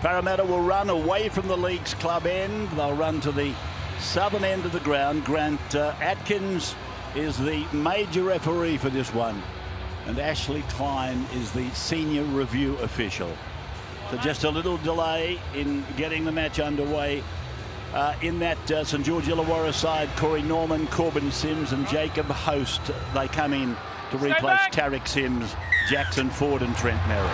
Parramatta will run away from the league's club end. They'll run to the southern end of the ground. Grant Atkins is the major referee for this one, and Ashley Klein is the senior review official. So just a little delay in getting the match underway. In that St George Illawarra side, Corey Norman, Corbin Sims and Jacob Host, they come in to replace Tarek Sims, Jackson Ford and Trent Merrill.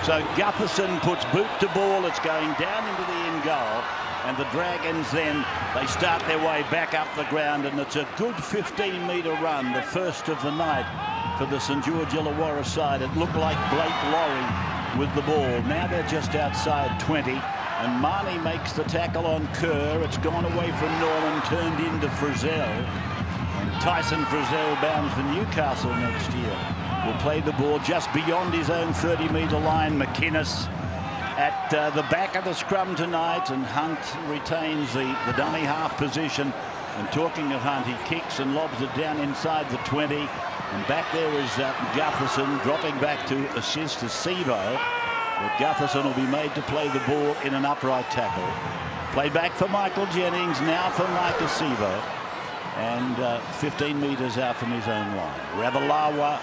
So Gutherson puts boot to ball. It's going down into the in goal, and the Dragons then, they start their way back up the ground, and it's a good 15-metre run, the first of the night for the St George Illawarra side. It looked like Blake Laurie with the ball. Now they're just outside 20, and Marnie makes the tackle on Kerr. It's gone away from Norman, turned into Frizzell, and Tyson Frizzell, bound for Newcastle next year, will play the ball just beyond his own 30-metre line. McInnes at the back of the scrum tonight, and Hunt retains the dummy half position. And talking of Hunt, he kicks and lobs it down inside the 20, and back there is Gutherson dropping back to assist to Sevo, but Gutherson will be made to play the ball in an upright tackle. Played back for Michael Jennings, now for Micah Sevo, and 15 metres out from his own line. Ravalawa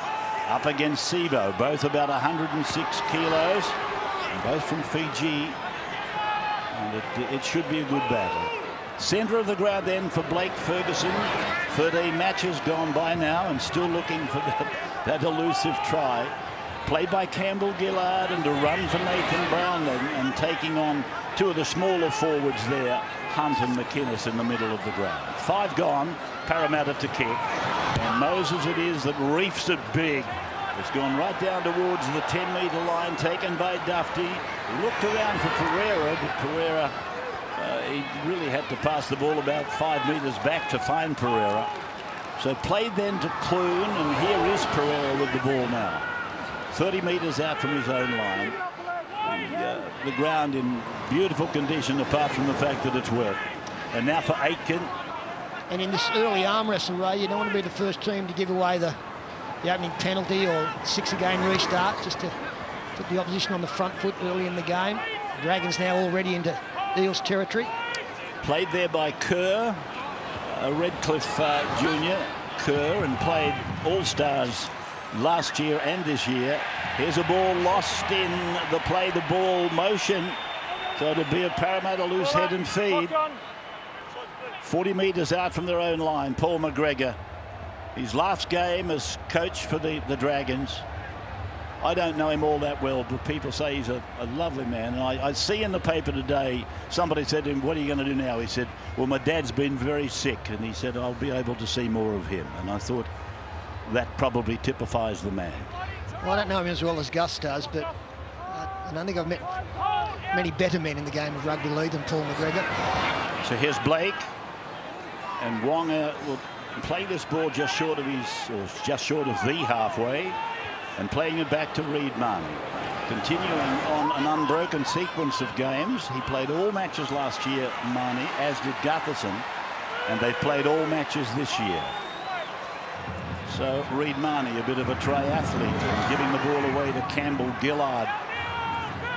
up against Sevo, both about 106 kilos, and both from Fiji, and it should be a good battle. Centre of the ground then for Blake Ferguson. 13 matches gone by now, and still looking for that elusive try. Played by Campbell Gillard, and a run for Nathan Brown, and taking on two of the smaller forwards there, Hunt and McInnes in the middle of the ground. 5 gone, Parramatta to kick, and Moses it is that reefs it big. It's gone right down towards the 10-metre line, taken by Dufty. Looked around for Pereira, but Pereira, he really had to pass the ball about 5 metres back to find Pereira. So played then to Clune, and here is Pereira with the ball now. 30 metres out from his own line. The ground in beautiful condition, apart from the fact that it's wet. And now for Aitken. And in this early arm wrestle, Ray, you don't want to be the first team to give away the opening penalty or 6-a-game restart, just to put the opposition on the front foot early in the game. Dragons now already into Eels territory. Played there by Kerr, Redcliffe Jr. Kerr, and played All-Stars last year and this year. Here's a ball lost in the play the ball motion, so it'll be a Parramatta loose head and feed. 40 metres out from their own line, Paul McGregor, his last game as coach for the Dragons. I don't know him all that well, but people say he's a lovely man. And I see in the paper today, somebody said to him, "What are you going to do now?" He said, "Well, my dad's been very sick," and he said, "I'll be able to see more of him." And I thought that probably typifies the man. Well, I don't know him as well as Gus does, but I don't think I've met many better men in the game of rugby league than Paul McGregor. So here's Blake, and Wonga will play this ball just short of the halfway, and playing it back to Reid Marnie. Continuing on an unbroken sequence of games. He played all matches last year, Marnie, as did Gutherson, and they've played all matches this year. So Reid Marnie, a bit of a triathlete, giving the ball away to Campbell Gillard,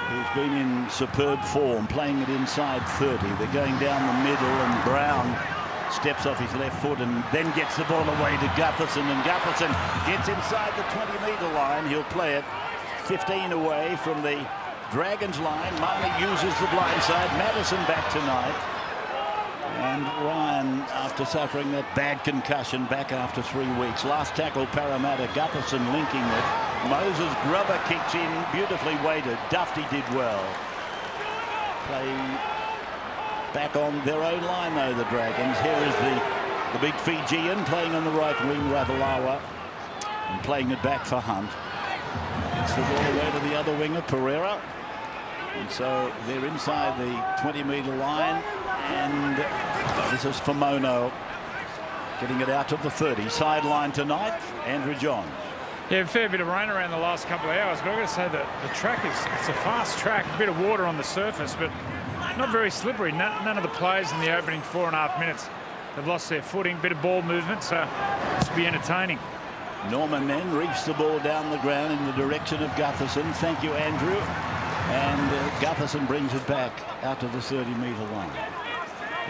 who's been in superb form, playing it inside 30. They're going down the middle, and Brown steps off his left foot and then gets the ball away to Gutherson, and Gutherson gets inside the 20-metre line. He'll play it 15 away from the Dragons line. Marnie uses the blind side. Madison back tonight, and Ryan, after suffering that bad concussion, back after 3 weeks. Last tackle Parramatta, Gutherson linking it. Moses Grubber kicks in, beautifully weighted. Dufty did well. Playing back on their own line, though, the Dragons. Here is the big Fijian playing on the right wing, Ravalawa, and playing it back for Hunt. It's the ball away to the other winger, Pereira. And so they're inside the 20-metre line, and this is for Mono, getting it out to the 30. Sideline tonight, Andrew Johns. Yeah, a fair bit of rain around the last couple of hours, but I've got to say that the track it's a fast track, a bit of water on the surface, but not very slippery. None of the players in the opening 4.5 minutes have lost their footing. Bit of ball movement, so this will be entertaining. Norman then reefs the ball down the ground in the direction of Gutherson. Thank you, Andrew. And Gutherson brings it back out to the 30-metre line.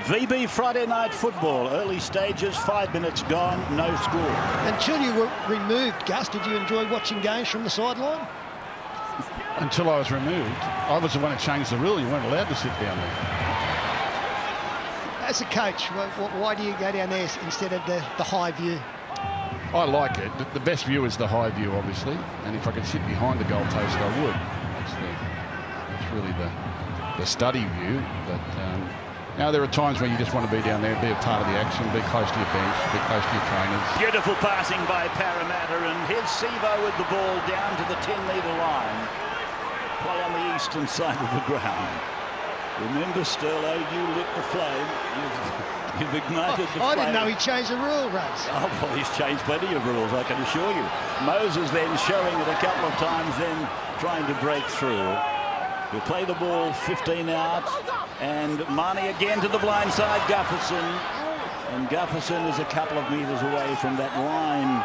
VB Friday night football, early stages, 5 minutes gone, no score. Until you were removed, Gus, did you enjoy watching games from the sideline? Until I was removed. I was the one who changed the rule. You weren't allowed to sit down there. As a coach, why do you go down there instead of the high view? I like it. The best view is the high view, obviously. And if I could sit behind the goal post, I would. That's really the study view. But now there are times when you just want to be down there, be a part of the action, be close to your bench, be close to your trainers. Beautiful passing by Parramatta, and here's Sevo with the ball down to the 10-metre line. Play on the eastern side of the ground. Remember, Sterlo, you lit the flame. You've ignited the flame. I didn't know he changed the rule, Russ. Oh, well, he's changed plenty of rules, I can assure you. Moses then showing it a couple of times, then trying to break through. We play the ball 15 out, and Marnie again to the blind side, Gutherson. And Gutherson is a couple of metres away from that line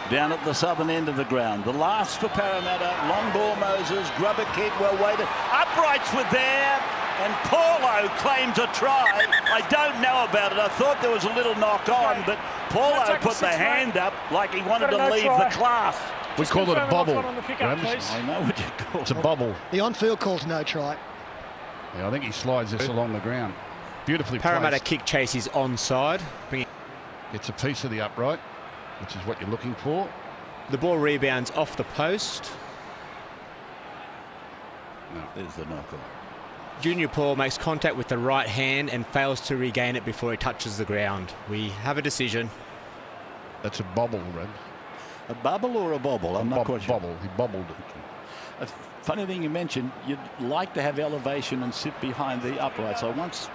down at the southern end of the ground. The last for Parramatta, long ball Moses, grubber kick, well weighted. Uprights were there, and Paulo claims a try. I don't know about it. I thought there was a little knock on, but Paulo put the hand up like he wanted to leave the class. We call it a bobble. I know what you call it. It's a bobble. The on-field calls no try. Yeah, I think he slides this along the ground. Beautifully Parramatta placed. kick chase is onside. It's a piece of the upright, which is what you're looking for. The ball rebounds off the post. No, there's the knock on. Junior Paul makes contact with the right hand and fails to regain it before he touches the ground. We have a decision. That's a bobble, Red. A bubble or a bobble? I'm not quite sure. Bobble. He bobbled it. A funny thing you mentioned, you'd like to have elevation and sit behind the uprights. I once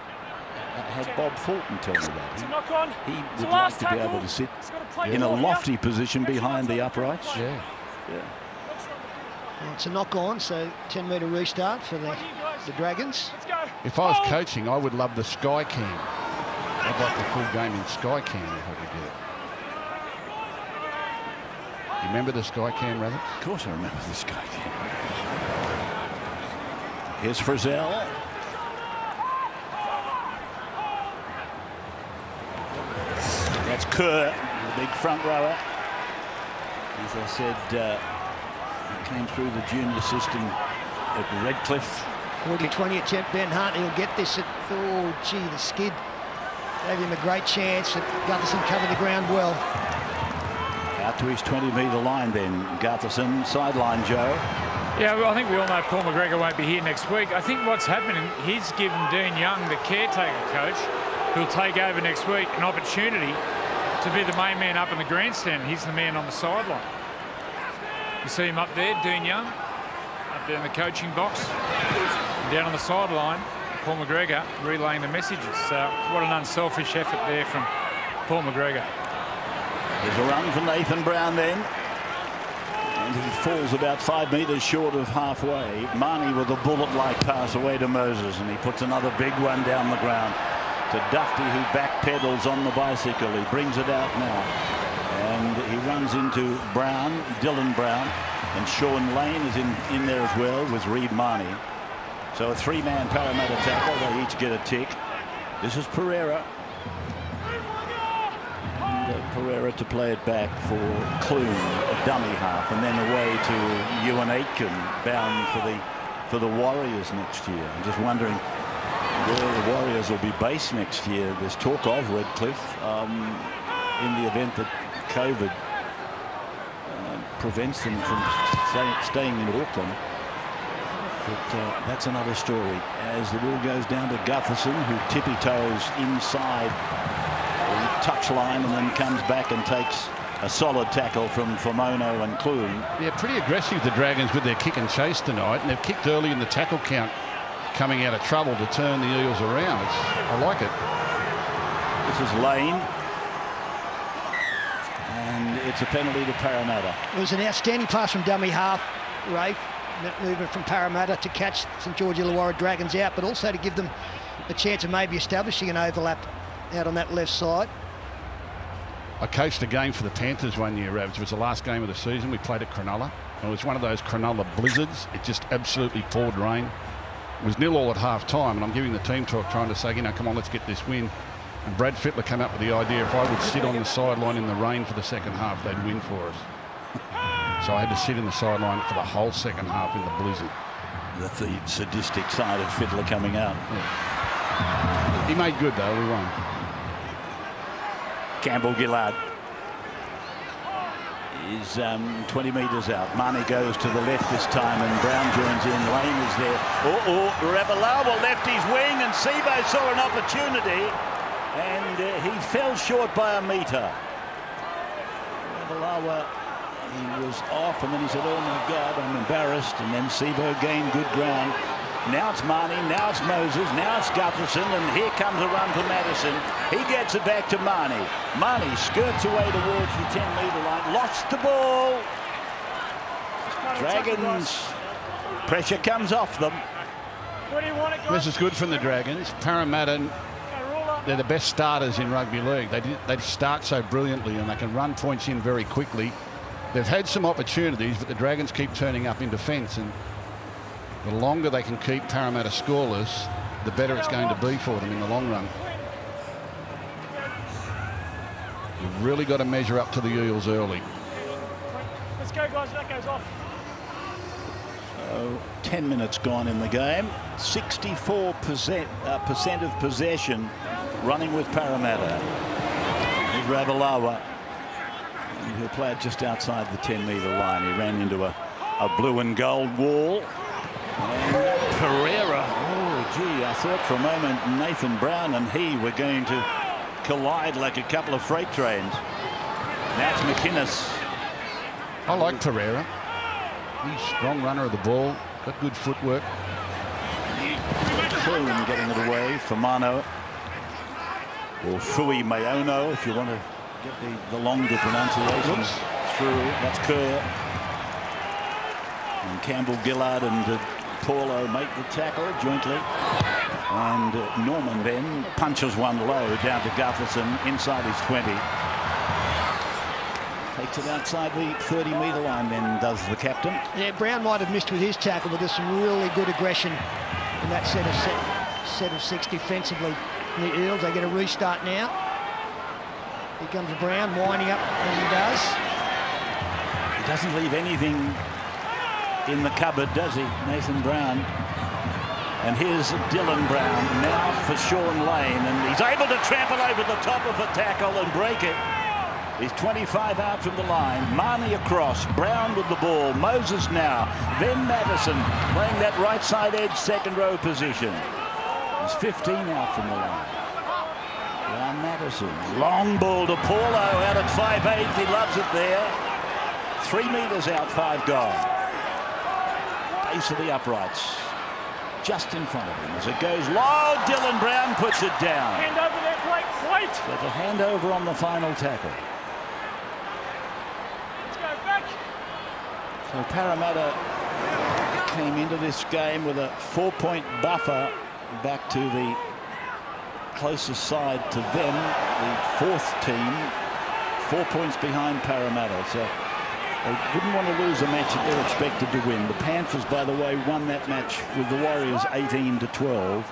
had Bob Fulton tell me that. He would like to be able to sit in a lofty position behind the uprights. Yeah. Well, it's a knock on, so 10-metre restart for the Dragons. If I was coaching, I would love the sky cam. I'd like the full game in sky cam if I could get it. You remember the sky cam, Rabbit? Of course I remember the sky cam. Here's Frizzell. That's Kerr, the big front rower. As I said, he came through the junior system at Redcliffe. 40-20 attempt, Ben Hunt. He'll get this at, oh, gee, the skid. Gave him a great chance. Gutherson covered the ground well. Out to his 20-metre line then. Gutherson, sideline, Joe. Yeah, well, I think we all know Paul McGregor won't be here next week. I think what's happening, he's given Dean Young, the caretaker coach, who'll take over next week, an opportunity to be the main man up in the grandstand. He's the man on the sideline. You see him up there, Dean Young, up there in the coaching box. And down on the sideline, Paul McGregor relaying the messages. What an unselfish effort there from Paul McGregor. There's a run for Nathan Brown then. And he falls about 5 metres short of halfway. Marnie with a bullet-like pass away to Moses, and he puts another big one down the ground to Dufty, who backpedals on the bicycle. He brings it out now. And he runs into Brown, Dylan Brown, and Sean Lane is in there as well with Reed Marnie. So a 3-man Parramatta tackle. They each get a tick. This is Pereira. Pereira to play it back for Clune, a dummy half, and then away to Ewan Aitken, bound for the Warriors next year. I'm just wondering where the Warriors will be based next year. There's talk of Redcliffe in the event that COVID prevents them from staying in Auckland. But that's another story. As the ball goes down to Gutherson, who tippy-toes inside the touchline and then comes back and takes a solid tackle from Famono and Clune. Yeah, pretty aggressive, the Dragons, with their kick and chase tonight. And they've kicked early in the tackle count, coming out of trouble to turn the Eels around. I like it. This is Lane. And it's a penalty to Parramatta. It was an outstanding pass from dummy half, Rafe. That movement from Parramatta to catch St George Illawarra Dragons out, but also to give them a chance of maybe establishing an overlap out on that left side. I coached a game for the Panthers one year, Ravs. It was the last game of the season. We played at Cronulla. It was one of those Cronulla blizzards. It just absolutely poured rain. It was 0-0 at half time, and I'm giving the team talk trying to say, come on, let's get this win. And Brad Fittler came up with the idea if I would sit on the sideline in the rain for the second half, they'd win for us. So I had to sit in the sideline for the whole second half in the blizzard. That's the sadistic side of Fittler coming out. Yeah. He made good, though. We won. Campbell-Gillard is 20 metres out. Marnie goes to the left this time, and Brown joins in. Lane is there. Ravalawa left his wing, and Sebo saw an opportunity, and he fell short by a metre. Ravalawa, he was off, and then he said, oh my God, I'm embarrassed. And then Sebo gained good ground. Now it's Marnie, now it's Moses, now it's Gutherson, and here comes a run for Madison. He gets it back to Marnie. Marnie skirts away towards the 10-metre line, lost the ball. Dragons, pressure comes off them. What do you want it, guys? This is good from the Dragons. Parramatta, they're the best starters in rugby league. They start so brilliantly, and they can run points in very quickly. They've had some opportunities, but the Dragons keep turning up in defence, and the longer they can keep Parramatta scoreless, the better it's going to be for them in the long run. You've really got to measure up to the Eels early. Let's go, guys. That goes off. So 10 minutes gone in the game. 64% of possession running with Parramatta. Here's Ravalawa. He'll play it just outside the 10-metre line. He ran into a blue and gold wall. And Pereira, oh gee, I thought for a moment Nathan Brown and he were going to collide like a couple of freight trains. Now it's McInnes. I like Pereira. He's a strong runner of the ball, got good footwork. Clune getting it away for Mano. Or Fui Mayono, if you want to get the longer pronunciations through. That's Kerr. And Campbell-Gillard and Paulo make the tackle jointly, and Norman then punches one low down to Gutherson inside his 20. Takes it outside the 30-metre line, then does the captain. Yeah, Brown might have missed with his tackle, but there's some really good aggression in that set of six defensively. And the Eels, they get a restart now. Here comes Brown winding up as he does. He doesn't leave anything in the cupboard, does he, Nathan Brown? And here's Dylan Brown now for Sean Lane, and he's able to trample over the top of a tackle and break it. He's 25 out from the line. Marnie across, Brown with the ball, Moses now, then Madison playing that right side edge second row position. He's 15 out from the line. Now Madison, long ball to Paulo out at 5'8", he loves it there. 3 metres out, 5 gone. Base of the uprights, just in front of him as it goes low. Dylan Brown puts it down. Hand over there, Blake. Wait. So the handover on the final tackle. Let's go back. So Parramatta came into this game with a 4-point buffer back to the closest side to them, the fourth team, 4 points behind Parramatta. So they didn't want to lose a match that they're expected to win. The Panthers, by the way, won that match with the Warriors 18-12.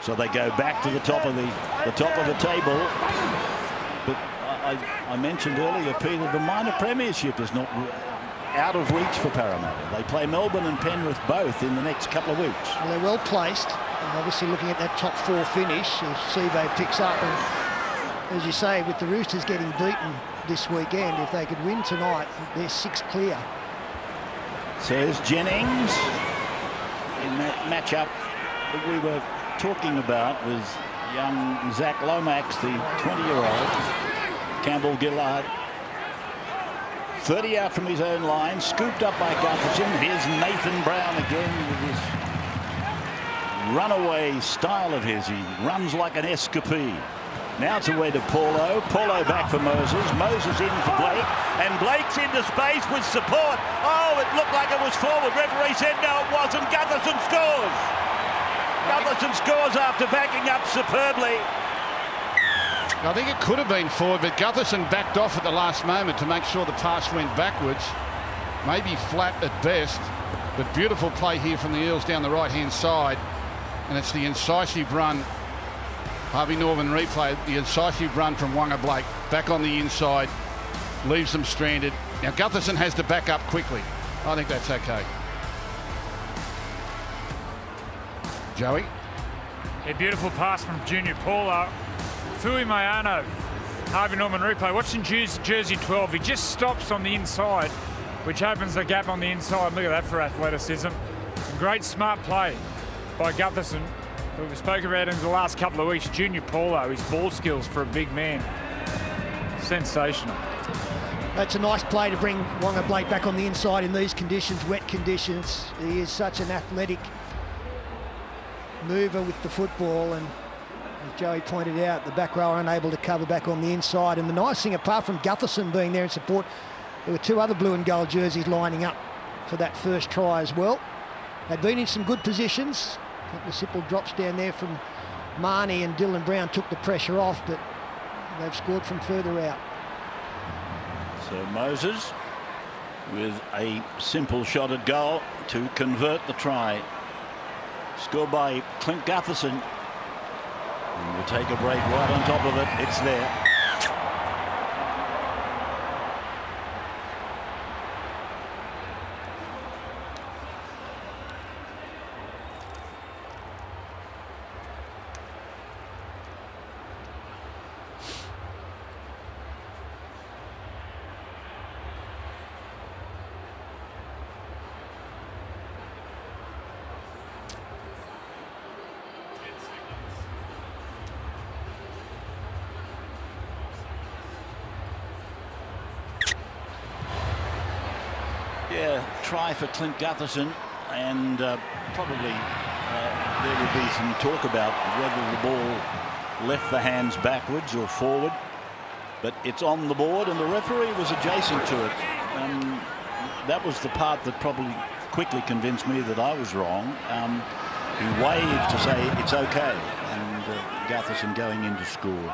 So they go back to the top of the table. But I mentioned earlier, Peter, the minor premiership is not out of reach for Parramatta. They play Melbourne and Penrith both in the next couple of weeks. Well, they're well placed, and obviously looking at that top 4 finish, if Sebo picks up, and as you say, with the Roosters getting beaten this weekend, if they could win tonight, they're 6 clear. So there's Jennings in that matchup that we were talking about with young Zach Lomax, the 20-year-old. Campbell-Gillard, 30 out from his own line, scooped up by Gutherson. Here's Nathan Brown again with his runaway style of his. He runs like an escapee. Now it's away to Paulo. Paulo back for Moses. Moses in for Blake. And Blake's into space with support. Oh, it looked like it was forward. Referee said no, it wasn't. Gutherson scores. Gutherson scores after backing up superbly. I think it could have been forward, but Gutherson backed off at the last moment to make sure the pass went backwards. maybe flat at best, but beautiful play here from the Eels down the right-hand side. And it's the incisive run. Harvey Norman replay, the incisive run from Wonga Blake back on the inside, leaves them stranded. Now Gutherson has to back up quickly. I think that's okay. Joey. A beautiful pass from Junior Paulo. Fui Mayano, Harvey Norman replay. Watching jersey 12, he just stops on the inside, which opens the gap on the inside. Look at that for athleticism. Great smart play by Gutherson. We spoke about him in the last couple of weeks. Junior Paulo, his ball skills for a big man. Sensational. That's a nice play to bring Wonga Blake back on the inside in these conditions, wet conditions. He is such an athletic mover with the football, and as Joey pointed out, the back row are unable to cover back on the inside. And the nice thing, apart from Gutherson being there in support, there were two other blue and gold jerseys lining up for that first try as well. They'd been in some good positions. A couple of simple drops down there from Marnie, and Dylan Brown took the pressure off, but they've scored from further out. So Moses with a simple shot at goal to convert the try. Scored by Clint Gutherson. And we'll take a break right on top of it. It's there. Yeah, try for Clint Gutherson, and probably there would be some talk about whether the ball left the hands backwards or forward, but it's on the board and the referee was adjacent to it. That was the part that probably quickly convinced me that I was wrong. He waved to say it's okay, and Gutherson going in to score.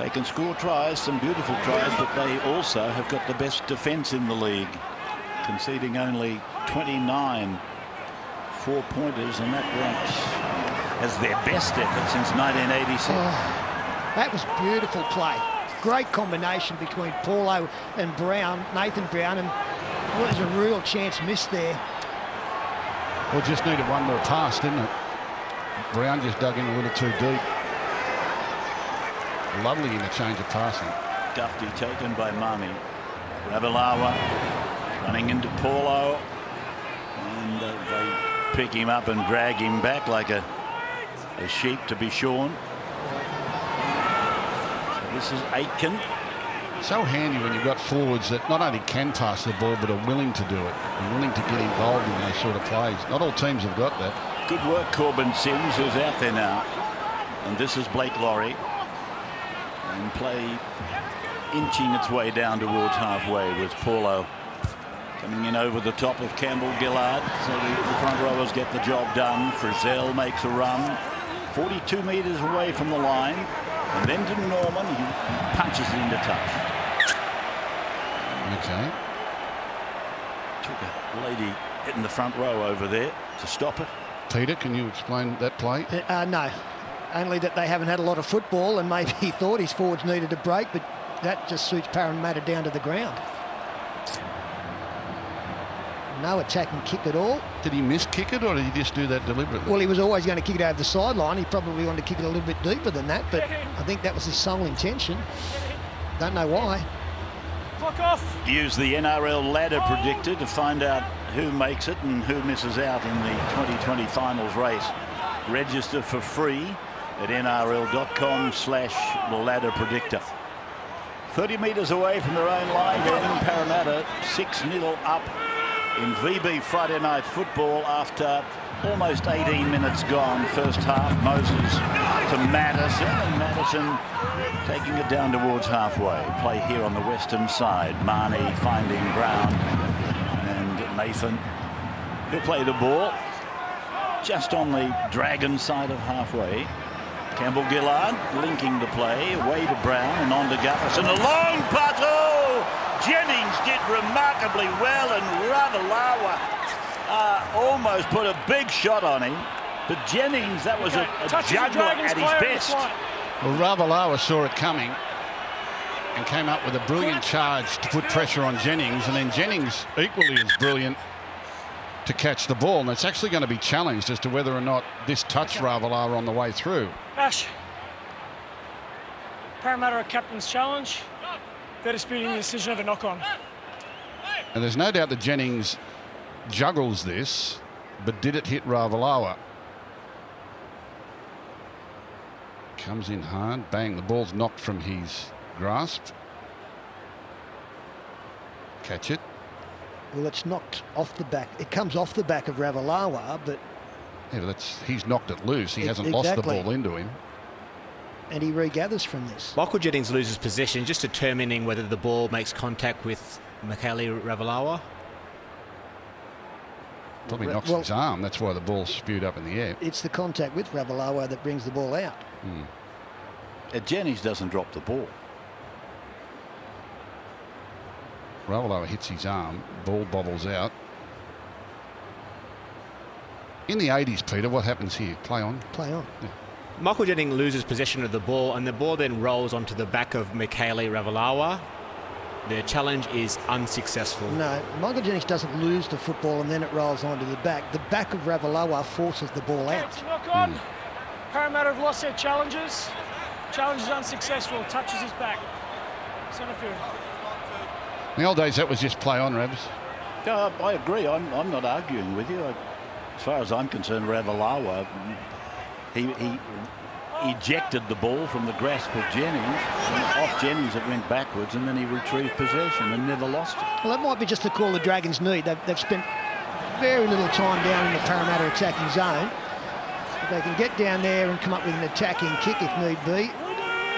They can score tries, some beautiful tries, but they also have got the best defence in the league, conceding only 29 four-pointers, and that ranks as their best effort since 1986. That was beautiful play. Great combination between Paulo and Brown, Nathan Brown, and well, there's a real chance missed there. Well, just needed one more pass, didn't it? Brown just dug in a little too deep. Lovely interchange of passing. Dufty taken by Mami. Ravalawa running into Paulo, and they pick him up and drag him back like a sheep to be shorn. So this is Aitken. So handy when you've got forwards that not only can pass the ball but are willing to do it and willing to get involved in those sort of plays. Not all teams have got that. Good work, Corbin Sims, who's out there now. And this is Blake Laurie. And play inching its way down towards halfway with Paulo coming in over the top of Campbell Gillard. So the front rowers get the job done. Frizzell makes a run 42 metres away from the line, and then to Norman, he punches it into touch. Okay. Took a lady in the front row over there to stop it. Peter, can you explain that play? No, only that they haven't had a lot of football, and maybe he thought his forwards needed a break, but that just suits Parramatta down to the ground. No attacking kick at all. Did he miss kick it, or did he just do that deliberately? Well, he was always going to kick it over the sideline. He probably wanted to kick it a little bit deeper than that, but I think that was his sole intention. Don't know why. Clock off. Use the NRL ladder predictor to find out who makes it and who misses out in the 2020 finals race. Register for free at nrl.com/ladder predictor. 30 metres away from their own line, then Parramatta 6-0 up in VB Friday Night Football after almost 18 minutes gone. First half, Moses to Madison, and Madison taking it down towards halfway. Play here on the western side. Marnie finding Brown, and Nathan, he'll play the ball just on the Dragon side of halfway. Campbell Gillard linking the play away to Brown and on to Gutherson. A long putt, Jennings did remarkably well, and Ravalawa almost put a big shot on him. But Jennings, that was a juggler at his best. Well, Ravalawa saw it coming and came up with a brilliant charge to put pressure on Jennings, and then Jennings equally as brilliant to catch the ball, and it's actually going to be challenged as to whether or not this touched Ravalawa on the way through. Ash, Parramatta captain's challenge. They're disputing the decision of a knock-on. And there's no doubt that Jennings juggles this, but did it hit Ravalawa? Comes in hard, bang, the ball's knocked from his grasp. Catch it. Well, it's knocked off the back. It comes off the back of Ravalawa, but... Yeah, he's knocked it loose. He hasn't lost the ball into him. And he regathers from this. Michael Jennings loses possession, just determining whether the ball makes contact with Mikaele Ravalawa. Probably knocks his arm. That's why the ball's spewed up in the air. It's the contact with Ravalawa that brings the ball out. Jennings doesn't drop the ball. Ravalawa hits his arm, ball bobbles out. In the 80s, Peter, what happens here? Play on? Play on. Yeah. Michael Jennings loses possession of the ball, and the ball then rolls onto the back of Mikaele Ravalawa. The challenge is unsuccessful. No, Michael Jennings doesn't lose the football and then it rolls onto the back. The back of Ravalawa forces the ball out. Knock on. Parramatta have lost their challenges. Challenge is unsuccessful. Touches his back. Centre field. In the old days, that was just play on, Rabs. I agree. I'm not arguing with you. As far as I'm concerned, Ravalawa, he ejected the ball from the grasp of Jennings. Off Jennings, it went backwards, and then he retrieved possession and never lost it. Well, that might be just the call the Dragons need. They've spent very little time down in the Parramatta attacking zone. If they can get down there and come up with an attacking kick if need be,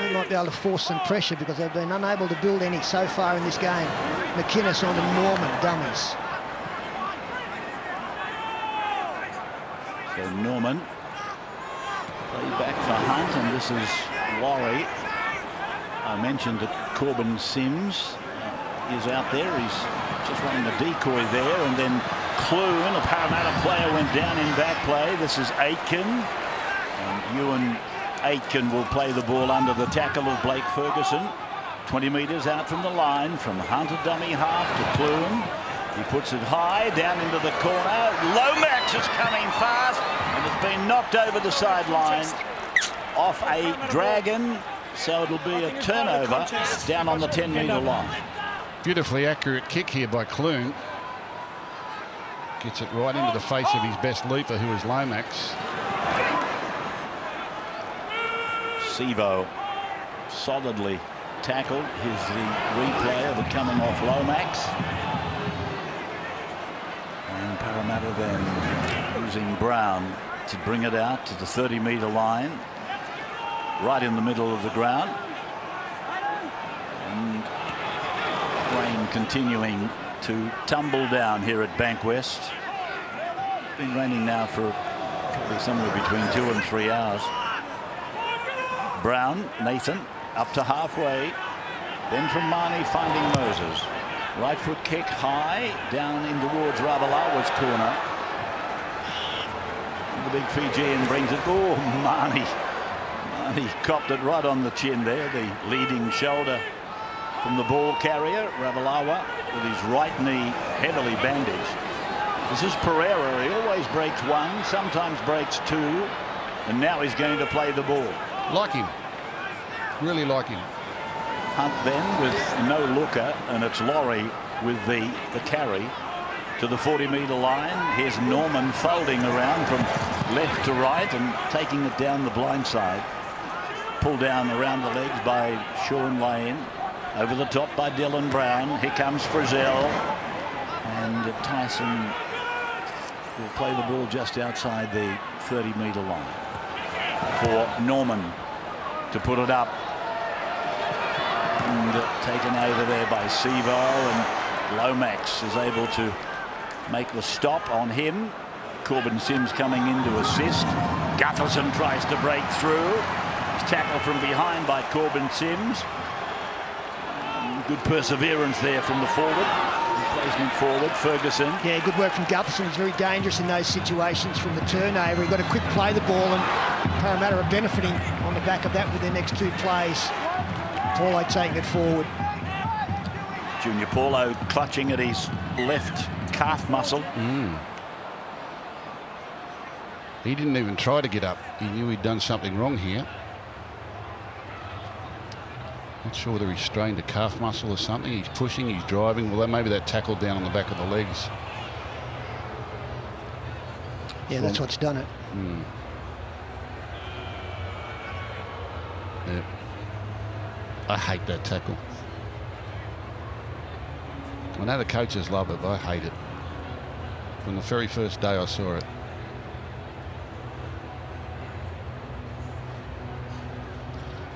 they might be able to force some pressure because they've been unable to build any so far in this game. McInnes on the Norman dummies. So Norman play back for Hunt, and this is Laurie. I mentioned that Corbin Sims is out there. He's just running the decoy there, and then Clune, a Parramatta player, went down in back play. This is Aitken, and Ewan Aitken will play the ball under the tackle of Blake Ferguson. 20 metres out from the line, from Hunt a dummy half to Clune. He puts it high down into the corner. Lomax is coming fast and has been knocked over the sideline off a Dragon, so it'll be a turnover down on the 10-metre line. Beautifully accurate kick here by Clune. Gets it right into the face of his best leaper, who is Lomax. Sevo solidly tackled. Here's the replay of it coming off Lomax. And Parramatta then using Brown to bring it out to the 30-metre line, right in the middle of the ground. And rain continuing to tumble down here at Bankwest. It's been raining now for probably somewhere between 2 and 3 hours. Brown, Nathan, up to halfway. Then from Marnie finding Moses. Right foot kick high, down in towards Ravalawa's corner. And the big Fijian brings it. Oh, Marnie copped it right on the chin there. The leading shoulder from the ball carrier, Ravalawa, with his right knee heavily bandaged. This is Pereira. He always breaks one, sometimes breaks two, and now he's going to play the ball. Like him. Really like him. Hunt then with no looker, and it's Laurie with the carry to the 40-metre line. Here's Norman folding around from left to right and taking it down the blind side. Pulled down around the legs by Sean Lane. Over the top by Dylan Brown. Here comes Frizzell. And Tyson will play the ball just outside the 30-metre line for Norman to put it up. And taken over there by Sevo, and Lomax is able to make the stop on him. Corbin Sims coming in to assist. Gutherson tries to break through. He's tackled from behind by Corbin Sims. And Good perseverance there from the forward. Replacement forward, Ferguson. Yeah, good work from Gutherson. He's very dangerous in those situations from the turnover. He got to quick play the ball, and Parramatta are benefiting on the back of that with their next 2 plays. Paulo taking it forward. Junior Paulo clutching at his left calf muscle. He didn't even try to get up. He knew he'd done something wrong here. Not sure whether he strained a calf muscle or something. He's pushing, he's driving. Well, maybe that tackle down on the back of the legs. Yeah, that's what's done it. Yeah. I hate that tackle. I know the coaches love it, but I hate it. From the very first day I saw it.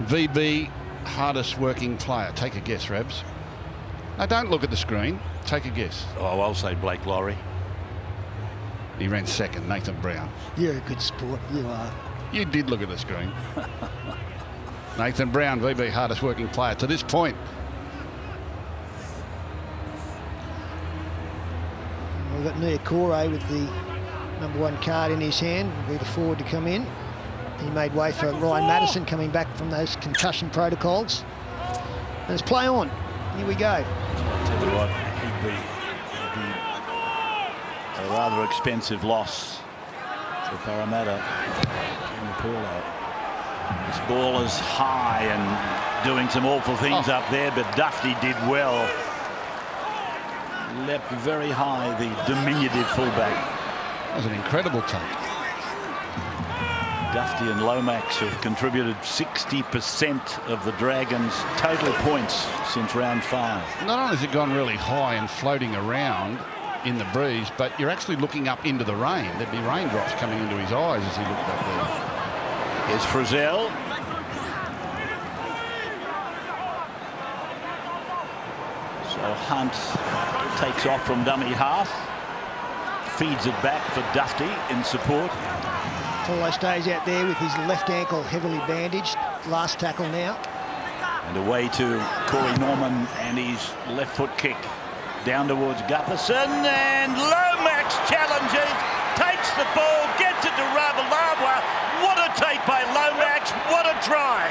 VB, hardest working player. Take a guess, Rabs. No, don't look at the screen. Take a guess. Oh, I'll say Blake Lowry. He ran second, Nathan Brown. You're a good sport, you are. You did look at the screen. Nathan Brown, VB, hardest working player to this point. We've got Niokore with the #1 card in his hand. Will be the forward to come in. He made way for Ryan Madison coming back from those concussion protocols. And it's play on. Here we go. I'll tell you what, he'd be a rather expensive loss for Parramatta. This ball is high and doing some awful things up there, but Dufty did well. Leapt very high, the diminutive fullback. That was an incredible take. Dufty and Lomax have contributed 60% of the Dragons' total points since round 5. Not only has it gone really high and floating around in the breeze, but you're actually looking up into the rain. There'd be raindrops coming into his eyes as he looked up there. Here's Frizzell. So Hunt takes off from dummy half, feeds it back for Dufty in support. Paulo stays out there with his left ankle heavily bandaged. Last tackle now. And away to Corey Norman and his left foot kick. Down towards Gutherson, and Lomax challenges, takes the ball, gets it to Ravalawa. What a take by Lomax, what a try.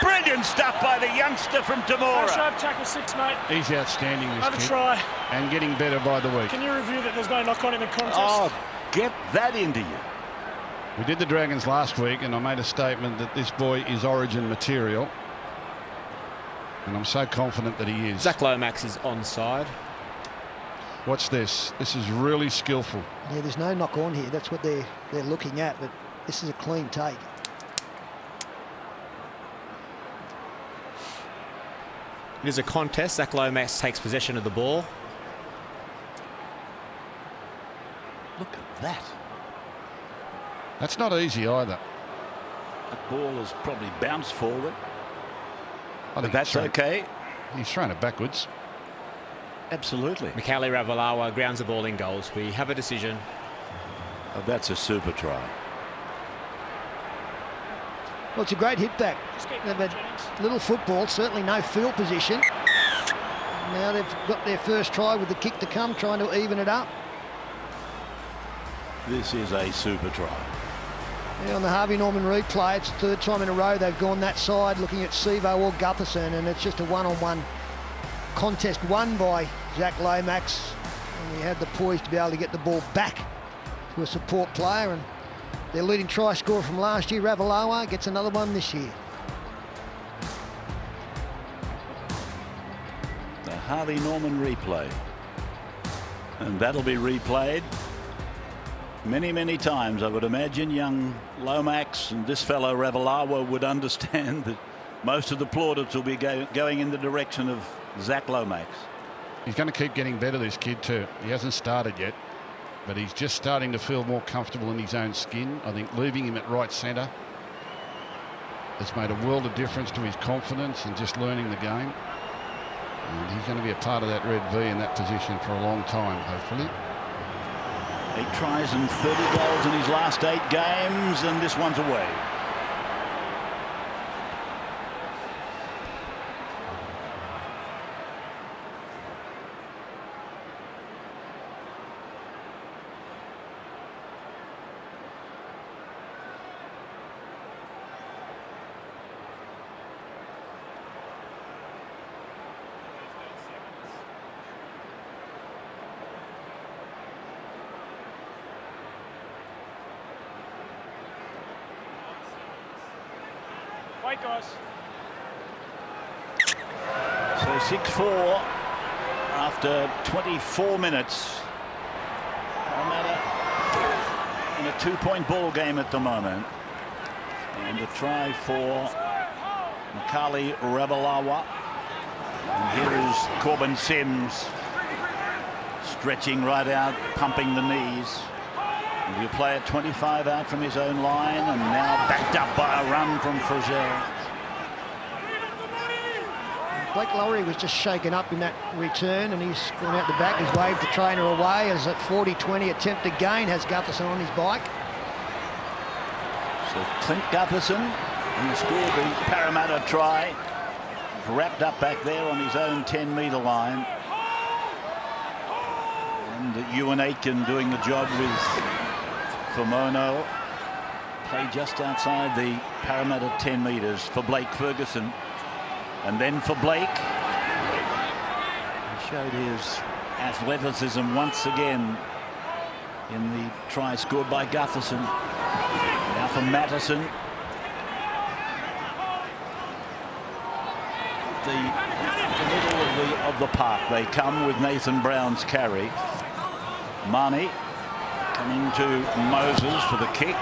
Brilliant stuff by the youngster from Temora. Sharp tackle 6, mate. He's outstanding, this Have a kid. try. And getting better by the week. Can you review that there's no knock on in the contest? Oh, get that into you. We did the Dragons last week, and I made a statement that this boy is Origin material. And I'm so confident that he is. Zach Lomax is onside. Watch this. This is really skillful. Yeah, there's no knock on here. That's what they're looking at, but this is a clean take. It is a contest. Zach Lomax takes possession of the ball. Look at that. That's not easy either. That ball has probably bounced forward. I think But that's okay. He's thrown it backwards. Absolutely. Michaele Ravalawa grounds the ball in goals. We have a decision. Oh, that's a super try. Well, it's a great hit back. They've had little football, certainly no field position. Now they've got their first try with the kick to come, trying to even it up. This is a super try. Yeah, on the Harvey Norman replay, it's the 3rd time in a row they've gone that side, looking at Sevo or Gutherson, and it's just a one-on-one contest won by Zach Lomax. And he had the poise to be able to get the ball back to a support player, and their leading try scorer from last year, Ravalawa, gets another one this year. The Harvey Norman replay. And that'll be replayed many, many times. I would imagine young Lomax and this fellow Ravalawa would understand that most of the plaudits will be going in the direction of Zach Lomax. He's going to keep getting better, this kid, too. He hasn't started yet, but he's just starting to feel more comfortable in his own skin. I think leaving him at right centre has made a world of difference to his confidence and just learning the game. And he's going to be a part of that red V in that position for a long time, hopefully. 8 tries and 30 goals in his last 8 games, and this one's away. Wait, guys. So 6-4 after 24 minutes. Parramatta in a 2-point ball game at the moment. And a try for McGregor Ravalawa. And here is Corbin Sims stretching right out, pumping the knees. And he'll play at 25 out from his own line, and now backed up by a run from Fraser. Blake Lowry was just shaken up in that return, and he's gone out the back. He's waved the trainer away as at 40-20 attempt again has Gutherson on his bike. So Clint Gutherson, who scored the Parramatta try, wrapped up back there on his own 10-metre line. And Ewan Aitken doing the job with Firmono. Play just outside the Parramatta 10 metres for Blake Ferguson. And then for Blake, he showed his athleticism once again in the try scored by Gutherson. Now for Matteson. The middle of the park they come with Nathan Brown's carry. Marnie coming to Moses for the kick.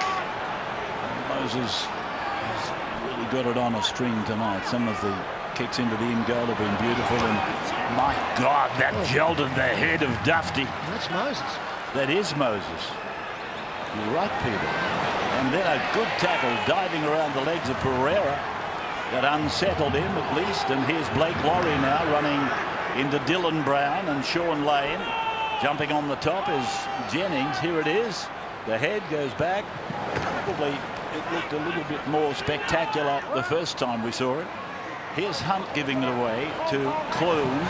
Moses has really got it on a string tonight. Some of the kicks into the in goal have been beautiful, and my God, that jolted the head of Dufty. That's Moses. That is Moses. You're right, Peter. And then a good tackle diving around the legs of Pereira that unsettled him at least. And here's Blake Lowry now running into Dylan Brown and Sean Lane. Jumping on the top is Jennings. Here it is. The head goes back. Probably it looked a little bit more spectacular the first time we saw it. Here's Hunt giving it away to Clune.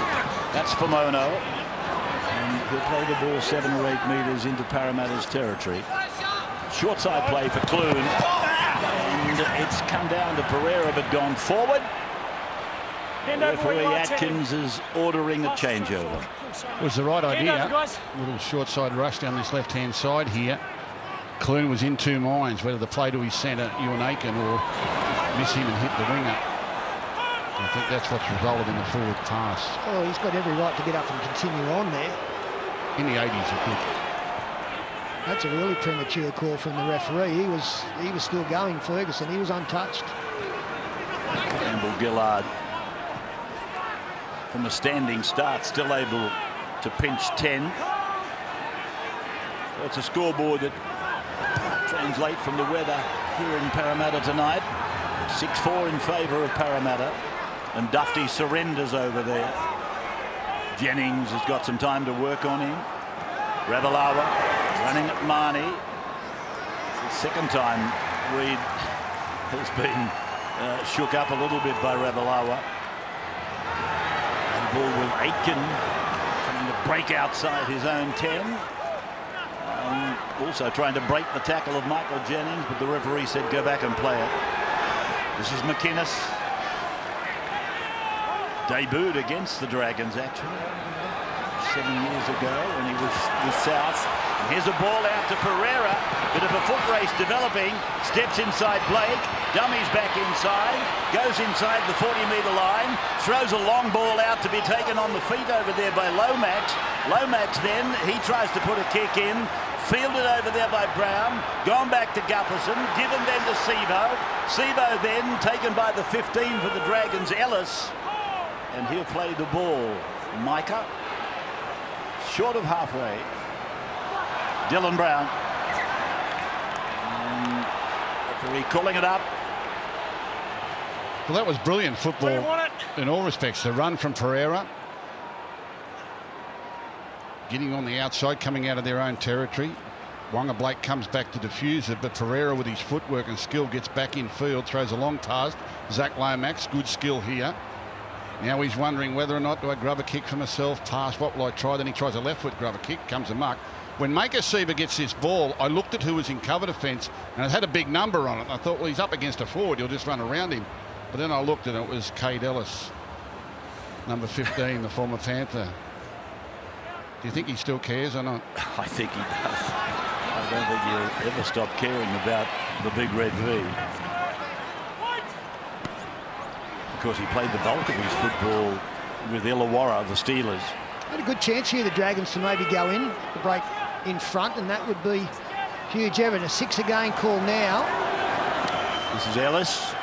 That's Firmono. And he'll play the ball 7 or 8 metres into Parramatta's territory. Short side play for Clune. And it's come down to Pereira but gone forward. Referee Atkins is ordering a changeover. It was the right idea. A little short side rush down this left-hand side here. Clune was in two minds whether to play to his centre, Ewan Aitken, or miss him and hit the winger. I think that's what's resulted in the forward pass. Oh, he's got every right to get up and continue on there. In the 80s, it could. That's a really premature call from the referee. He was still going, Ferguson. He was untouched. Campbell Gillard from a standing start, still able to pinch 10. So it's a scoreboard that translates from the weather here in Parramatta tonight. 6-4 in favour of Parramatta. And Dufty surrenders over there. Jennings has got some time to work on him. Ravalawa running at Marnie. It's the second time Reid has been shook up a little bit by Ravalawa. The ball with Aitken trying to break outside his own 10. Also trying to break the tackle of Michael Jennings, but the referee said go back and play it. This is McInnes. Debuted against the Dragons actually 7 years ago when he was with South. And here's a ball out to Pereira. Bit of a foot race developing. Steps inside Blake. Dummies back inside. Goes inside the 40-metre line. Throws a long ball out to be taken on the feet over there by Lomax. Lomax then, he tries to put a kick in. Fielded over there by Brown. Gone back to Gutherson. Given then to Sebo. Sebo then taken by the 15 for the Dragons, Ellis. And he'll play the ball. Micah. Short of halfway. Dylan Brown. And referee calling it up. Well, that was brilliant football in all respects. The run from Pereira. Getting on the outside, coming out of their own territory. Wonga Blake comes back to defuse it, but Pereira with his footwork and skill gets back in field, throws a long pass. Zach Lomax, good skill here. Now he's wondering whether or not do I grab a kick for myself, pass, what will I try? Then he tries a left foot grab a kick, comes a muck. When Maker Seba gets this ball, I looked at who was in cover defence and it had a big number on it. I thought, well, he's up against a forward, he'll just run around him. But then I looked and it was Cade Ellis, number 15, the former Panther. Do you think he still cares or not? I think he does. I don't think he'll ever stop caring about the big red V. course, he played the bulk of his football with Illawarra, the Steelers. Had a good chance here, the Dragons, to maybe go in, to break in front, and that would be huge evidence. A 6 again call now. This is Ellis.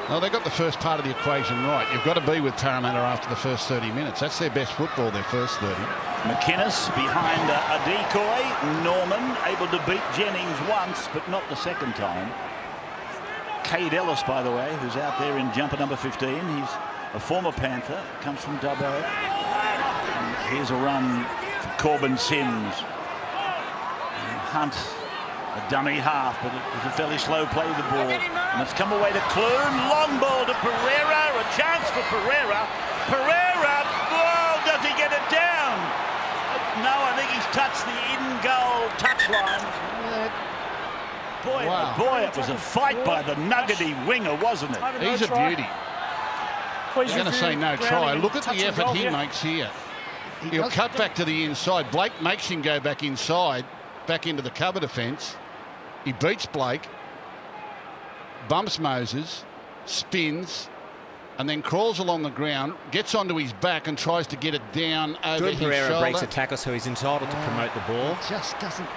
Well, they got the first part of the equation right. You've got to be with Parramatta after the first 30 minutes. That's their best football, their first 30. McInnes behind a decoy. Norman able to beat Jennings once, but not the second time. Cade Ellis, by the way, who's out there in jumper number 15. He's a former Panther, comes from Dubbo. And here's a run for Corbin Sims. And Hunt, a dummy half, but it was a fairly slow play of the ball. And it's come away to Clune. Long ball to Pereira. A chance for Pereira. Pereira, oh, does he get it down? No, I think he's touched the in-goal touchline. Boy, Wow. boy, it was a fight by the nuggety winger, wasn't it? He's a beauty. You're going to say no try. Look at the effort he makes here. He'll cut back to the inside. Blake makes him go back inside, back into the cover defence. He beats Blake, bumps Moses, spins, and then crawls along the ground, gets onto his back and tries to get it down over his Pereira shoulder. breaks a tackle, so he's entitled to promote the ball. Just doesn't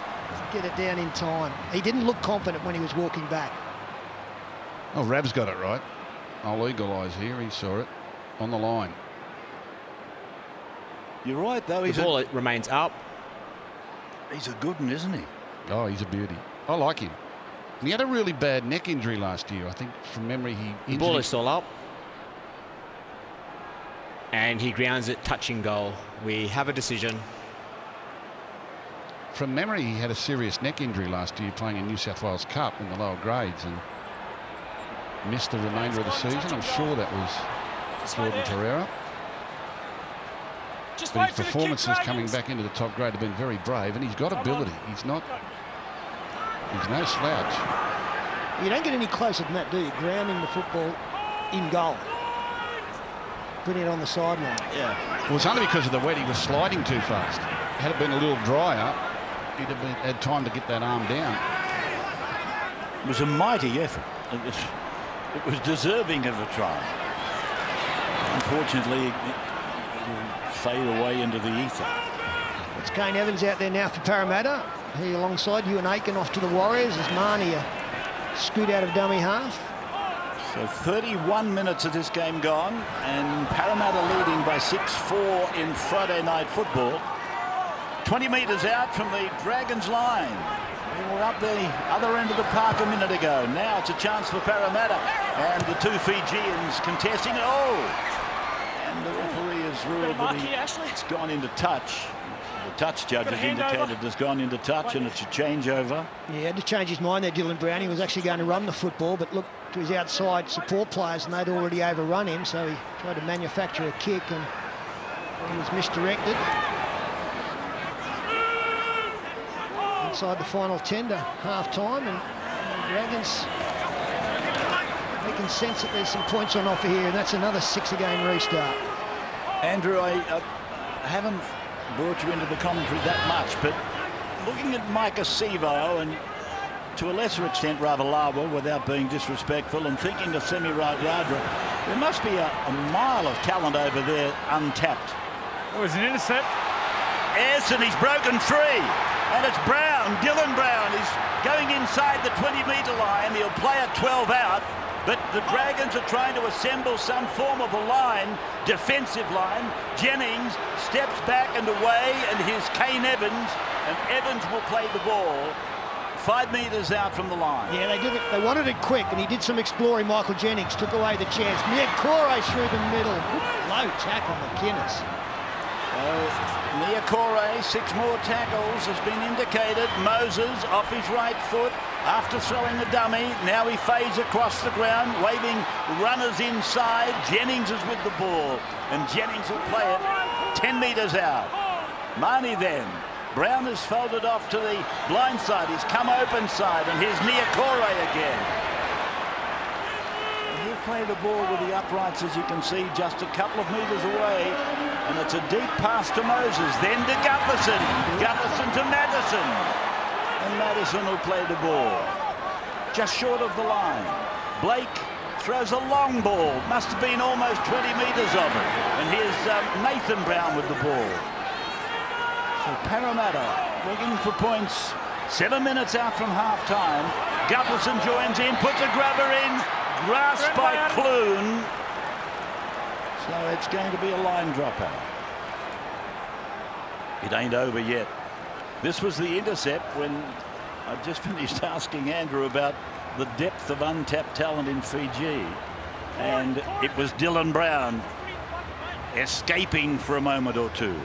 get it down in time. He didn't look confident when he was walking back. Oh, Rav's got it right. I'll eagle eyes here. He saw it on the line. You're right, though. The ball remains up. He's a good one, isn't he? Oh, he's a beauty. I like him. And he had a really bad neck injury last year. I think from memory The ball is still up. And he grounds it, touching goal. We have a decision. From memory, he had a serious neck injury last year playing in New South Wales Cup in the lower grades and missed the remainder of the season. I'm sure that was Jordan Pereira. But his performances coming back into the top grade have been very brave, and he's got ability. He's no slouch. You don't get any closer than that, do you? Grounding the football in goal. Putting it on the sideline. Yeah. Well, it's only because of the wet he was sliding too fast. Had it been a little drier, he'd have had time to get that arm down. It was a mighty effort. It was deserving of a try. Unfortunately, it will fade away into the ether. It's Kane Evans out there now for Parramatta. He alongside Ewan Aiken off to the Warriors as Marnie scoot out of dummy half. So 31 minutes of this game gone, and Parramatta leading by 6-4 in Friday night football. 20 metres out from the Dragons line. They were up the other end of the park a minute ago. Now it's a chance for Parramatta, and the two Fijians contesting. Oh! And the referee has ruled that it's gone into touch. The touch judge has indicated it's gone into touch, and it's a changeover. Yeah, he had to change his mind there, Dylan Brown. He was actually going to run the football, but looked to his outside support players, and they'd already overrun him, so he tried to manufacture a kick, and he was misdirected. Inside the final tender, half-time, and the Dragons, they can sense that there's some points on offer here, and that's another 6-a-game restart. Andrew, I haven't brought you into the commentary that much, but looking at Micah Sevo and to a lesser extent Ravalawa, without being disrespectful, and thinking of Semi Radradra, there must be a mile of talent over there untapped. It was an intercept. Yes, and he's broken free. And it's Brown, Dylan Brown, is going inside the 20-metre line. He'll play a 12 out, but the Dragons are trying to assemble some form of a line, defensive line. Jennings steps back and away, and here's Kane Evans, and Evans will play the ball 5 metres out from the line. Yeah, they did it. They wanted it quick, and he did some exploring. Michael Jennings took away the chance. Niakore through the middle. Low tackle, McInnes. Niakore, 6 more tackles has been indicated. Moses off his right foot after throwing the dummy. Now he fades across the ground, waving runners inside. Jennings is with the ball, and Jennings will play it 10 metres out. Marnie then. Brown has folded off to the blind side. He's come open side, and here's Niakore again. And he'll play the ball with the uprights, as you can see, just a couple of metres away. And it's a deep pass to Moses, then to Gutherson. Gutherson to Madison. And Madison will play the ball just short of the line. Blake throws a long ball. Must have been almost 20 metres of it. And here's Nathan Brown with the ball. So Parramatta looking for points. 7 minutes out from half-time. Gutherson joins in, puts a grubber in. Grasped by Clune. So it's going to be a line dropout. It ain't over yet. This was the intercept when I just finished asking Andrew about the depth of untapped talent in Fiji. And it was Dylan Brown escaping for a moment or two.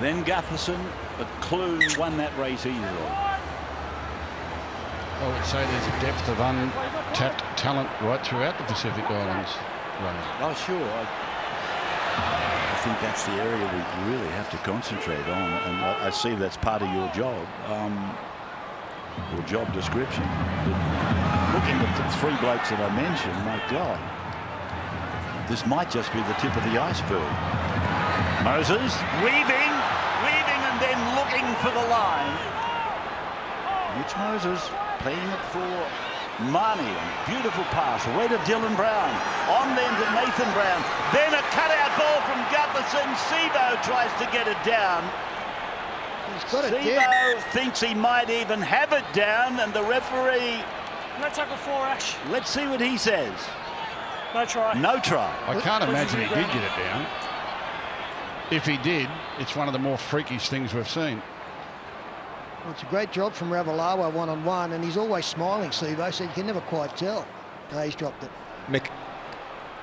Then Gutherson, but Clune won that race easily. I would say there's a depth of untapped talent right throughout the Pacific Islands. Oh, sure. I think that's the area we really have to concentrate on, and I see that's part of your job, your job description. But looking at the three blokes that I mentioned, my God, this might just be the tip of the iceberg. Moses weaving, and then looking for the line. Mitch Moses playing it for Marnie. Beautiful pass away to Dylan Brown. On then to Nathan Brown. Then a cutout ball from Gutherson. Sebo tries to get it down. He's got it Sebo down. thinks he might even have it down, and the referee. No tackle for Ash. Let's see what he says. No try. No try. I can't imagine he did get it down. If he did, it's one of the more freakish things we've seen. Well, it's a great job from Ravalawa one-on-one, and he's always smiling, Sevo, so you can never quite tell. No, he's dropped it.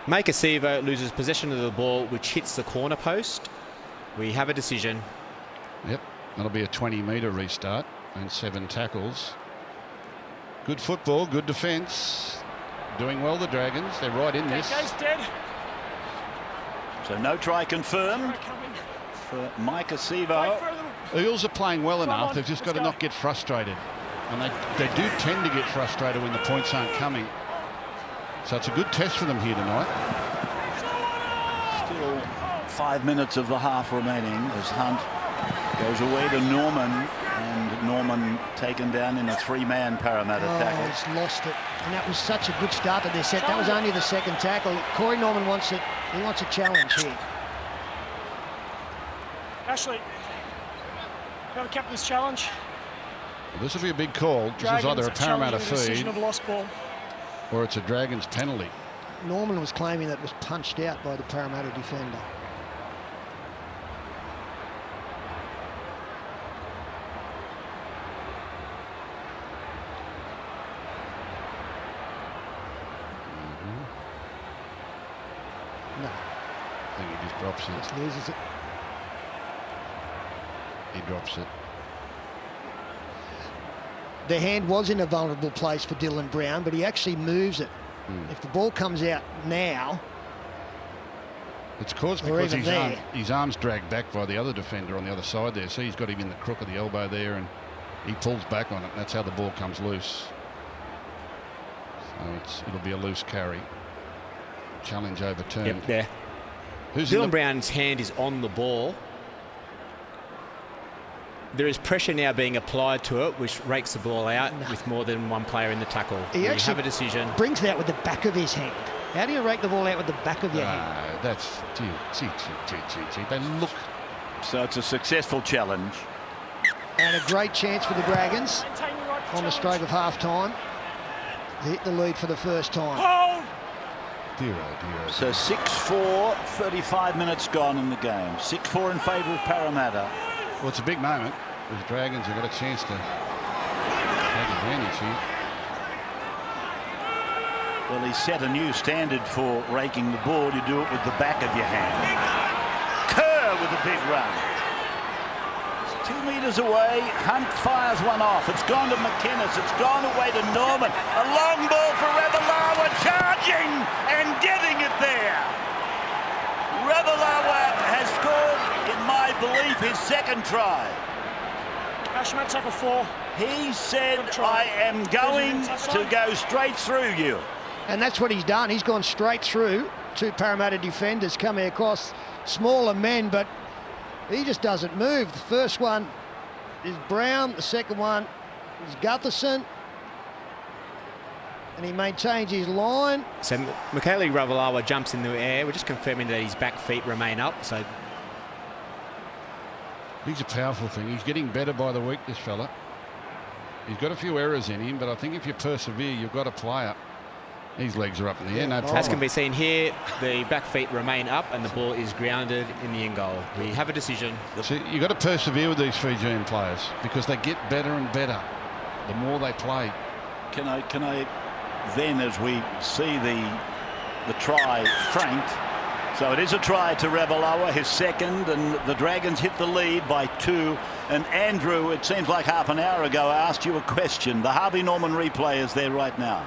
Maika Sivo loses possession of the ball, which hits the corner post. We have a decision. Yep, that'll be a 20-metre restart and 7 tackles. Good football, good defence. Doing well, the Dragons. They're right in this. Gay's dead. So no try confirmed for Maika Sivo. Eels are playing well enough. They've just got to not get frustrated. And they do tend to get frustrated when the points aren't coming. So it's a good test for them here tonight. Still 5 minutes of the half remaining as Hunt goes away to Norman, and Norman taken down in a 3-man Parramatta tackle. He's lost it. And that was such a good start to their set. That was only the second tackle. Corey Norman wants it. He wants a challenge here. Ashley, got a captain's challenge. Well, this will be a big call. This is either a Parramatta feed of lost ball, or it's a Dragons penalty. Norman was claiming that it was punched out by the Parramatta defender. No. I think he just drops it. Just loses it. He drops it. The hand was in a vulnerable place for Dylan Brown, but he actually moves it. If the ball comes out now, it's caused because his arm's dragged back by the other defender on the other side there. See, he's got him in the crook of the elbow there, and he pulls back on it. And that's how the ball comes loose. So it'll be a loose carry. Challenge overturned. Yep, there. Dylan Brown's hand is on the ball. There is pressure now being applied to it, which rakes the ball out with more than one player in the tackle. He actually have a decision. Brings it out with the back of his hand. How do you rake the ball out with the back of your hand? That's gee. They look. So it's a successful challenge. And a great chance for the Dragons on the stroke of half-time. They hit the lead for the first time. Dear, oh dear. So 6-4, 35 minutes gone in the game. 6-4 in favour of Parramatta. Well, it's a big moment. The Dragons have got a chance to take advantage here. Well, he set a new standard for raking the ball. You do it with the back of your hand. Kerr with a big run. It's 2 metres away. Hunt fires one off. It's gone to McInnes. It's gone away to Norman. A long ball for Ravalawa, charging and getting it there. Ravalawa has scored, in my belief, his second try. Ashman tackle 4. He said, I am going to go straight through you. And that's what he's done. He's gone straight through 2 Parramatta defenders coming across, smaller men, but he just doesn't move. The first one is Brown. The second one is Gutherson. And he maintains his line. So McGregor Ravalawa jumps in the air. We're just confirming that his back feet remain up. So he's a powerful thing. He's getting better by the week, this fella. He's got a few errors in him, but I think if you persevere, you've got a player. His legs are up in the air, no problem. As can be seen here, the back feet remain up and the ball is grounded in the end goal. We have a decision. So you've got to persevere with these Fijian players because they get better and better the more they play. Can I then, as we see the try franked, so it is a try to Ravalawa, his second, and the Dragons hit the lead by 2. And Andrew, it seems like half an hour ago, I asked you a question. The Harvey Norman replay is there right now.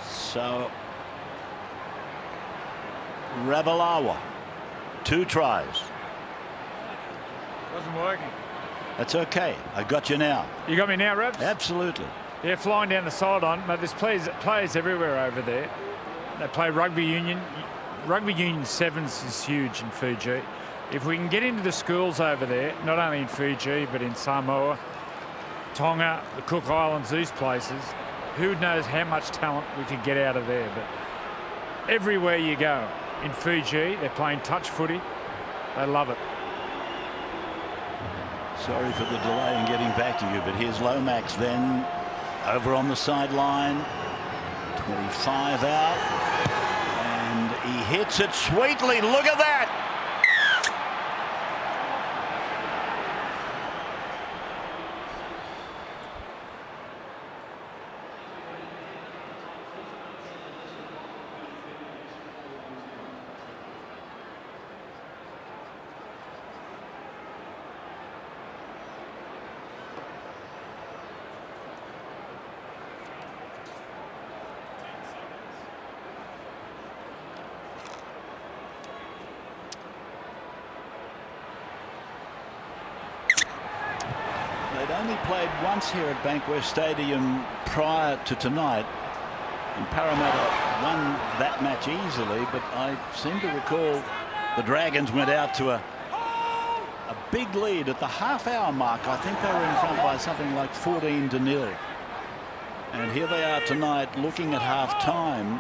So Ravalawa, 2 tries. Wasn't working. That's okay. I got you now. You got me now, Rebs? Absolutely. Yeah, flying down the sideline, but there's players everywhere over there. They play rugby union. Rugby union sevens is huge in Fiji. If we can get into the schools over there, not only in Fiji but in Samoa, Tonga, the Cook Islands, these places, who knows how much talent we could get out of there. But everywhere you go in Fiji, they're playing touch footy. They love it. Sorry for the delay in getting back to you, but here's Lomax then over on the sideline. 25 out. And he hits it sweetly. Look at that. Only played once here at Bankwest Stadium prior to tonight, and Parramatta won that match easily, but I seem to recall the Dragons went out to a big lead at the half-hour mark. I think they were in front by something like 14-0, and here they are tonight looking at half-time,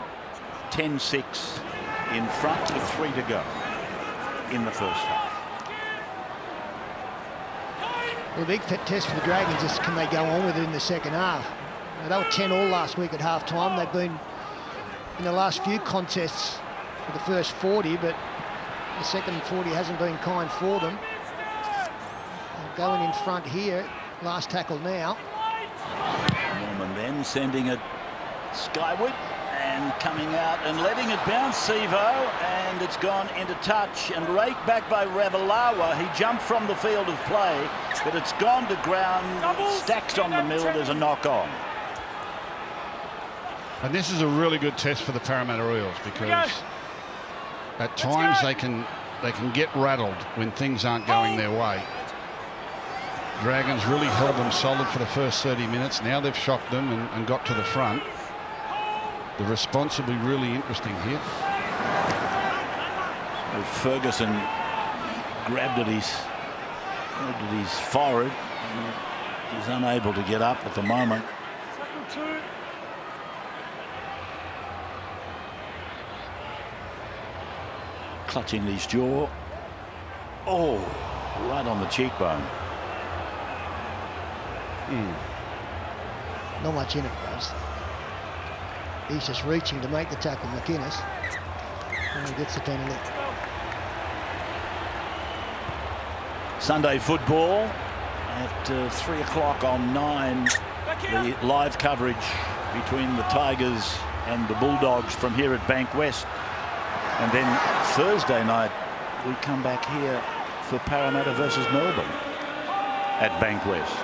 10-6 in front with 3 to go in the first half. Well, the big test for the Dragons is can they go on with it in the second half. Now, they were 10-all last week at half-time. They've been in the last few contests for the first 40, but the second 40 hasn't been kind for them. They're going in front here. Last tackle now. Norman then sending it skyward and coming out and letting it bounce, Sevo, and it's gone into touch and raked back by Ravalawa. He jumped from the field of play, but it's gone to ground. Stacks on the middle. There's a knock on. And this is a really good test for the Parramatta Eels because at times they can get rattled when things aren't going their way. Dragons really held them solid for the first 30 minutes. Now they've shocked them and got to the front. The response will be really interesting here. Well, Ferguson grabbed at his forehead. He's unable to get up at the moment. Clutching his jaw. Oh, right on the cheekbone. Not much in it, guys. He's just reaching to make the tackle, McInnes. And he gets the penalty. Sunday football at 3 o'clock on 9. The live coverage between the Tigers and the Bulldogs from here at Bankwest. And then Thursday night we come back here for Parramatta versus Melbourne at Bankwest.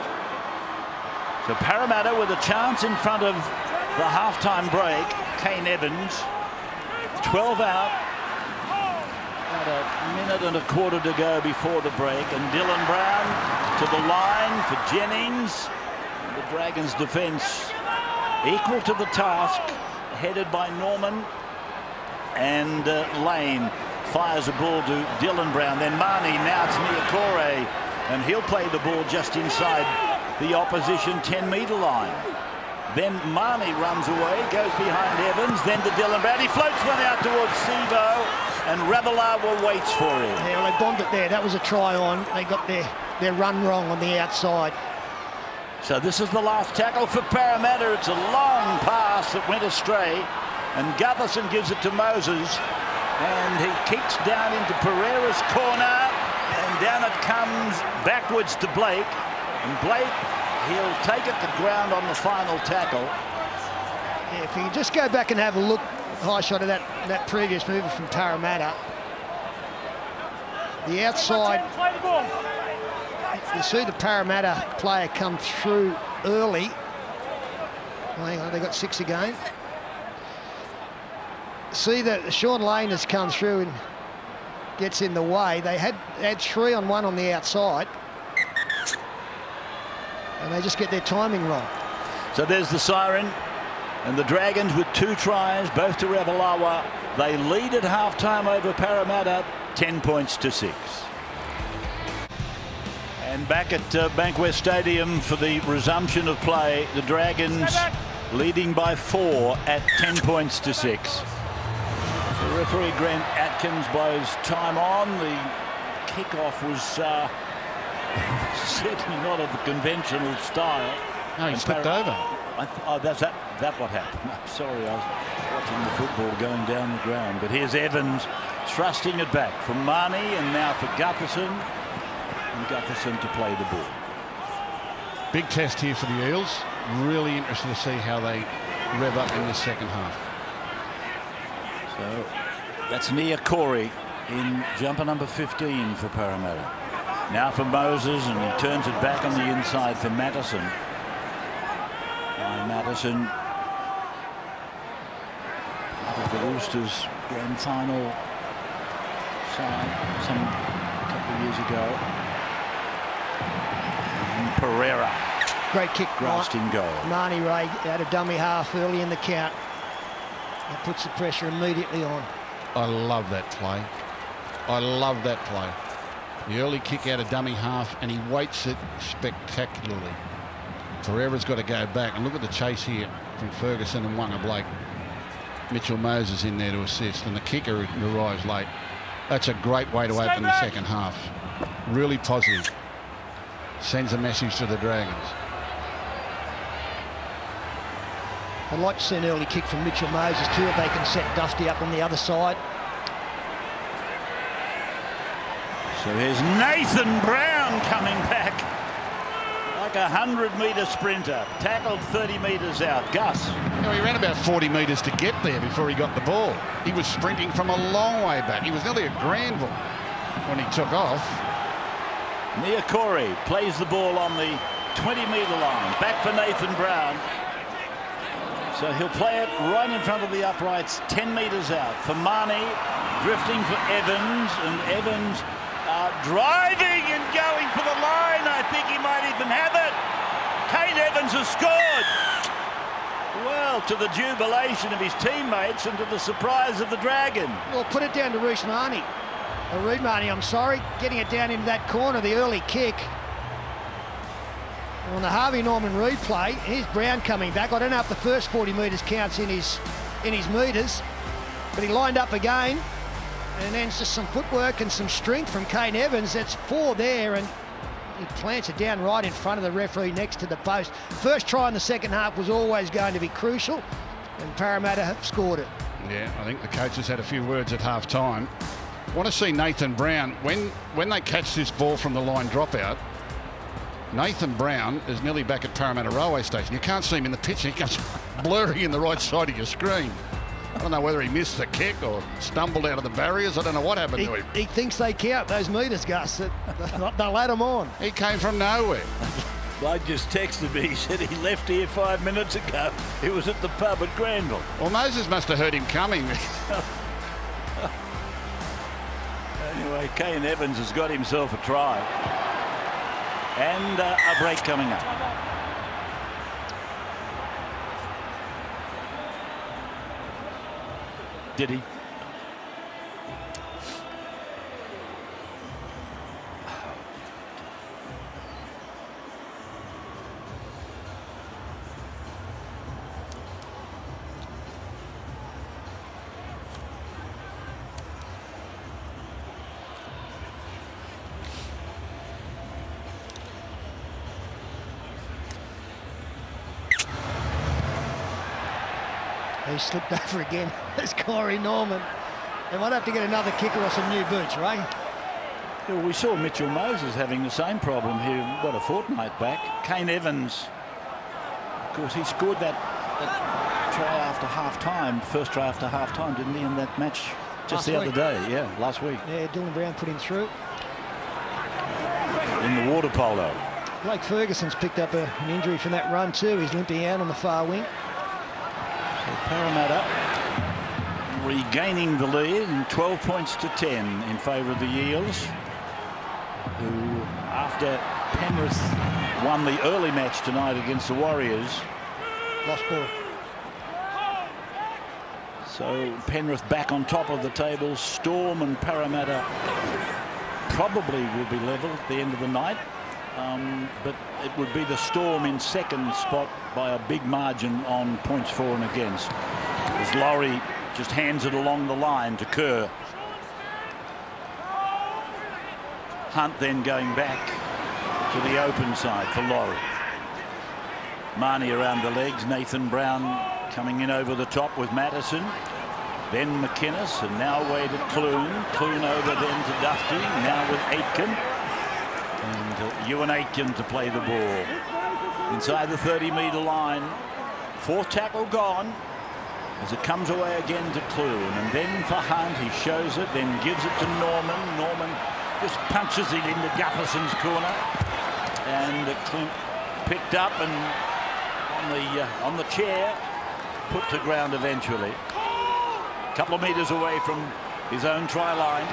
So Parramatta with a chance in front of the halftime break. Kane Evans, 12 out. About a minute and a quarter to go before the break, and Dylan Brown to the line for Jennings. The Dragons defence equal to the task, headed by Norman, and Lane fires a ball to Dylan Brown. Then Marnie, now it's Niokore, and he'll play the ball just inside the opposition 10-metre line. Then Marnie runs away, goes behind Evans, then to Dylan Brown. He floats one out towards Sevo, and Ravalawa waits for him. Yeah, well, they bombed it there. That was a try on. They got their run wrong on the outside. So this is the last tackle for Parramatta. It's a long pass that went astray, and Gutherson gives it to Moses, and he kicks down into Pereira's corner, and down it comes backwards to Blake, and Blake, he'll take it to ground on the final tackle. Yeah, if you just go back and have a look, high shot of that previous move from Parramatta, the outside, Play the ball. you see the Parramatta player come through early. Oh, hang on, they got 6 again. See that Sean Lane has come through and gets in the way. They had 3 on 1 on the outside, and they just get their timing wrong. So there's the siren, and the Dragons with 2 tries, both to Ravalawa. They lead at half-time over Parramatta, 10 points to 6. And back at Bankwest Stadium for the resumption of play, the Dragons leading by 4 at 10 points to 6. The referee Grant Atkins blows time on. The kickoff was certainly not of the conventional style. No, he slipped over. That's what happened. I'm sorry, I was watching the football going down the ground. But here's Evans thrusting it back for Marnie, and now for Gutherson. And Gutherson to play the ball. Big test here for the Eels. Really interested to see how they rev up in the second half. So that's Nia Corey in jumper number 15 for Parramatta. Now for Moses, and he turns it back on the inside for Matterson. Matterson, part of the Roosters grand final side a couple of years ago. And Pereira. Great kick. Grasped in goal. Marnie Ray out of dummy half early in the count. That puts the pressure immediately on. I love that play. I love that play. The early kick out of dummy half, and he weights it spectacularly. Pereira's got to go back, and look at the chase here from Ferguson and Wanga Blake. Mitchell Moses in there to assist, and the kicker arrives late. That's a great way to open the second half. Really positive. Sends a message to the Dragons. I'd like to see an early kick from Mitchell Moses too, if they can set Dusty up on the other side. So here's Nathan Brown coming back like a 100-metre sprinter, tackled 30 metres out. Gus. No, he ran about 40 metres to get there before he got the ball. He was sprinting from a long way back. He was nearly a Granville when he took off. Nia Corey plays the ball on the 20-metre line. Back for Nathan Brown. So he'll play it right in front of the uprights, 10 metres out. For Marnie, drifting for Evans, and Evans driving and going for the line. I think he might even have it. Kane Evans has scored. Well, to the jubilation of his teammates and to the surprise of the Dragon. Well, put it down to Reed Marnie. Reed Marnie, I'm sorry, getting it down into that corner, the early kick. On the Harvey Norman replay, here's Brown coming back. I don't know if the first 40 metres counts in his metres, but he lined up again, and then it's just some footwork and some strength from Kane Evans. That's 4 there, and he plants it down right in front of the referee next to the post. First try in the second half was always going to be crucial, and Parramatta have scored it. Yeah, I think the coaches had a few words at half time. Want to see Nathan Brown, when they catch this ball from the line dropout, Nathan Brown is nearly back at Parramatta Railway Station. You can't see him in the picture. He comes blurry in the right side of your screen. I don't know whether he missed the kick or stumbled out of the barriers. I don't know what happened to him. He thinks they count those metres, Gus. They'll let him on. He came from nowhere. Bloke just texted me. He said he left here 5 minutes ago. He was at the pub at Granville. Well, Moses must have heard him coming. Anyway, Kane Evans has got himself a try. And a break coming up. Did he? He slipped over again. There's Corey Norman. They might have to get another kicker or some new boots, right? Well, we saw Mitchell Moses having the same problem here, what, a fortnight back. Kane Evans, of course, he scored that try after half-time, first try after half-time, didn't he, in that match just the other day? Yeah, last week. Yeah, Dylan Brown put him through. In the water polo. Blake Ferguson's picked up an injury from that run too. He's limping out on the far wing. So Parramatta regaining the lead in 12 points to 10 in favour of the Eels, who, after Penrith won the early match tonight against the Warriors, lost ball. So Penrith back on top of the table. Storm and Parramatta probably will be level at the end of the night, but it would be the Storm in second spot by a big margin on points for and against, as Laurie just hands it along the line to Kerr. Hunt then going back to the open side for Laurie. Marnie around the legs. Nathan Brown coming in over the top with Madison. Then McInnes, and now Wade at Clune. Clune over then to Dufty. Now with Aitken. And Ewan Aitken to play the ball. Inside the 30-metre line. Fourth tackle gone as it comes away again to Clune. And then for Hunt, he shows it, then gives it to Norman. Norman just punches it into Gutterson's corner. And Clune picked up and on the chair, put to ground eventually. A couple of metres away from his own try line.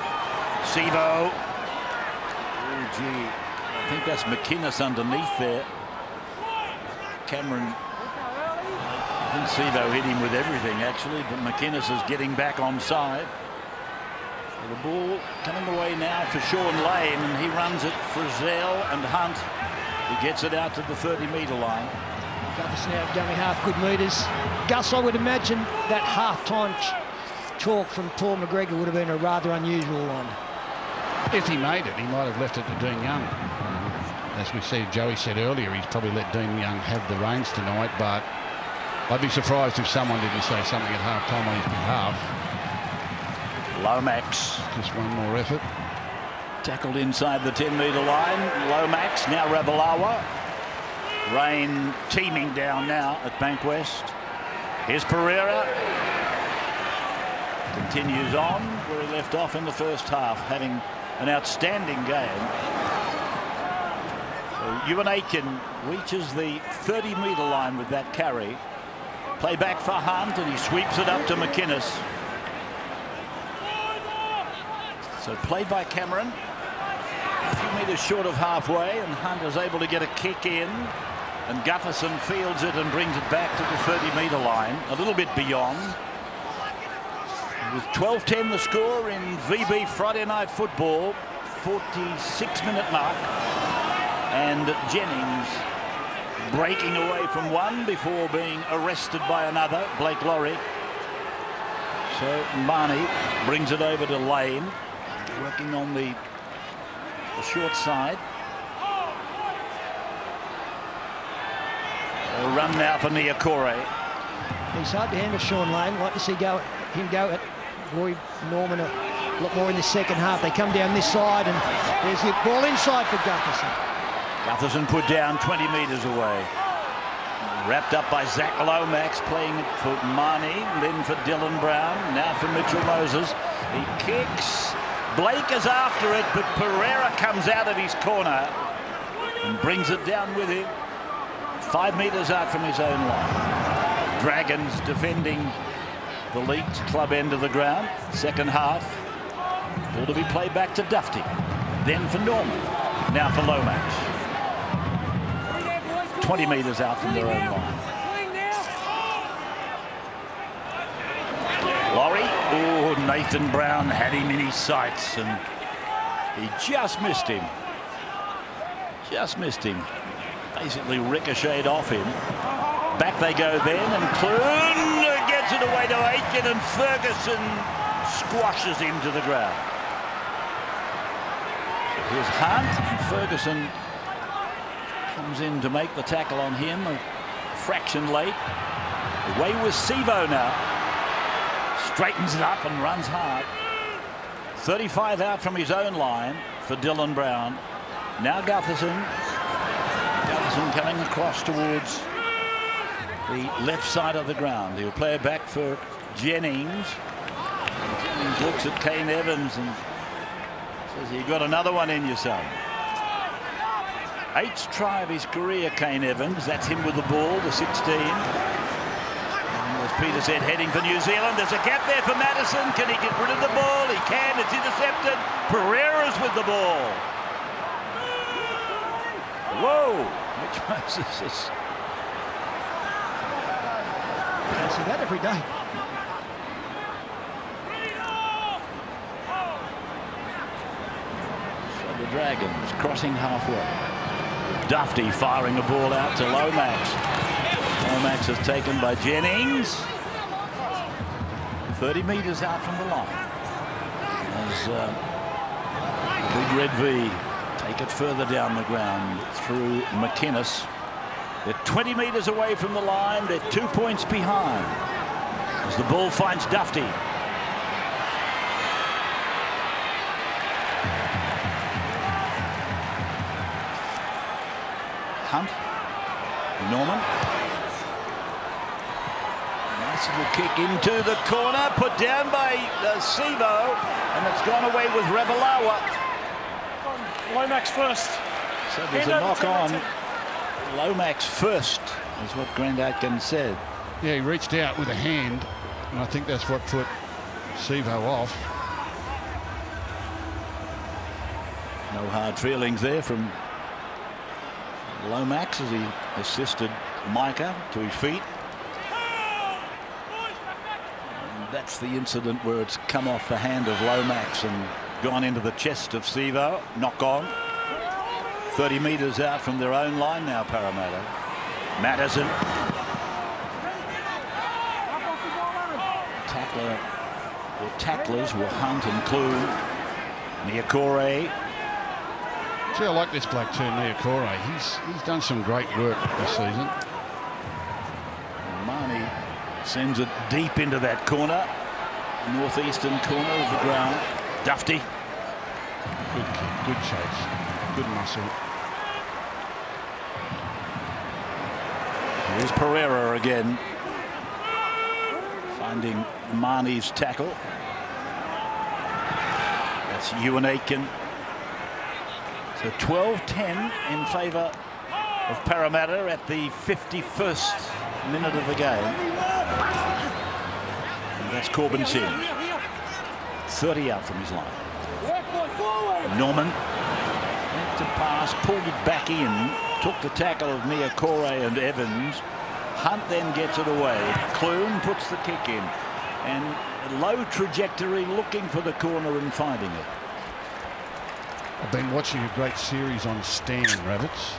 Sevo. Oh, gee. I think that's McInnes underneath there. Cameron. I think Sevo hit him with everything, actually, but McInnes is getting back onside. So the ball coming away now for Sean Lane, and he runs it for Zell and Hunt. He gets it out to the 30-metre line. Gutherson out dummy half, good metres. Gus, I would imagine that half-time chalk from Paul McGregor would have been a rather unusual one. If he made it, he might have left it to Dean Young. As we see, Joey said earlier, he's probably let Dean Young have the reins tonight, but I'd be surprised if someone didn't say something at half-time on his behalf. Lomax. Just one more effort. Tackled inside the 10-metre line. Lomax, now Ravalawa. Rain teeming down now at Bankwest. Here's Pereira. Continues on where he left off in the first half, having an outstanding game. So Ewan Aitken reaches the 30-metre line with that carry. Play back for Hunt, and he sweeps it up to McInnes. So played by Cameron. A few metres short of halfway, and Hunt is able to get a kick in. And Gutherson fields it and brings it back to the 30-metre line, a little bit beyond. With 12-10 the score in VB Friday Night Football, 46-minute mark. And Jennings breaking away from one before being arrested by another, Blake Laurie. So Marnie brings it over to Lane, working on the short side. A run now for Niokore. He's hard to handle, Sean Lane. Like to see him go at Roy Norman a lot more in the second half. They come down this side, and there's the ball inside for Gutherson. Gutherson put down 20 metres away. Wrapped up by Zach Lomax, playing it for Marnie, then for Dylan Brown, now for Mitchell Moses. He kicks. Blake is after it, but Pereira comes out of his corner and brings it down with him. 5 metres out from his own line. Dragons defending the league's club end of the ground. Second half. Ball to be played back to Dufty. Then for Norman. Now for Lomax. 20 metres out from their own line. Laurie. Oh, Nathan Brown had him in his sights, and he just missed him. Just missed him. Basically ricocheted off him. Back they go then, and Clune gets it away to Aitken, and Ferguson squashes him to the ground. Here's Hunt. Ferguson comes in to make the tackle on him a fraction late. Away with Sevo now. Straightens it up and runs hard. 35 out from his own line for Dylan Brown. Now Gutherson. Gutherson coming across towards the left side of the ground. He'll play it back for Jennings. Jennings looks at Kane Evans and says, "You got another one in you, son." 8th try of his career, Kane Evans. That's him with the ball, the 16. And as Peter said, heading for New Zealand. There's a gap there for Madison. Can he get rid of the ball? He can. It's intercepted. Pereira's with the ball. Whoa! Which Moses is. I see that every day. So the Dragons crossing halfway. Dufty firing a ball out to Lomax. Lomax is taken by Jennings. 30 metres out from the line. As Big Red V take it further down the ground through McInnes. They're 20 metres away from the line. They're 2 points behind as the ball finds Dufty. Hunt. Norman. Nice little kick into the corner. Put down by Sevo. And it's gone away with Ravalawa. Lomax first. So there's a knock on. Lomax first is what Grant Atkins said. Yeah, he reached out with a hand, and I think that's what put Sevo off. No hard feelings there from Lomax as he assisted Micah to his feet. And that's the incident where it's come off the hand of Lomax and gone into the chest of Sevo. Knock on. 30 metres out from their own line now, Parramatta. Madison. Tackler, or tacklers were Hunt and Clune. Niokore. See, I like this bloke too, Niokore. He's done some great work this season. Marnie sends it deep into that corner. Northeastern corner of the ground. Dufty. Good kick, good chase, good muscle. Here's Pereira again. Finding Marnie's tackle. That's Ewan Aitken. So 12-10 in favour of Parramatta at the 51st minute of the game. And that's Corbin Sims. 30 out from his line. Norman went to pass, pulled it back in, took the tackle of Niokore and Evans. Hunt then gets it away. Clune puts the kick in. And a low trajectory, looking for the corner and finding it. I've been watching a great series on Stan, Rabbits.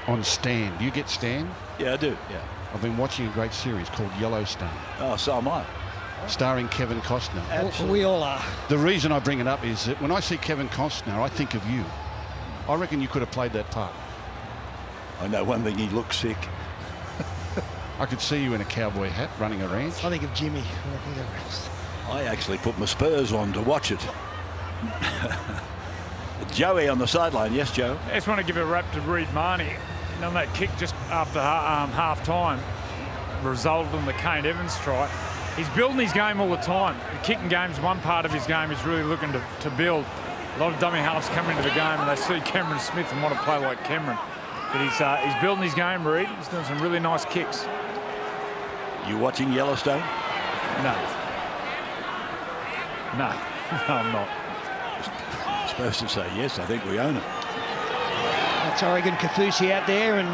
On Stan. Do you get Stan? Yeah, I do, yeah. I've been watching a great series called Yellowstone. Oh, so am I. Starring Kevin Costner. We all are. The reason I bring it up is that when I see Kevin Costner, I think of you. I reckon you could have played that part. I know one thing, he looks sick. I could see you in a cowboy hat running a ranch. I think of Jimmy. I actually put my Spurs on to watch it. Joey on the sideline. Yes, Joe. I just want to give a rap to Reid Marnie. On that kick just after half time resulted in the Kane Evans try. He's building his game all the time. The kicking game's one part of his game. He's really looking to build. A lot of dummy halves come into the game and they see Cameron Smith and want to play like Cameron. But he's building his game, Reid. He's doing some really nice kicks. You watching Yellowstone? No. No, I'm not. You're supposed to say yes. I think we own it. That's Oregon Kaufusi out there, and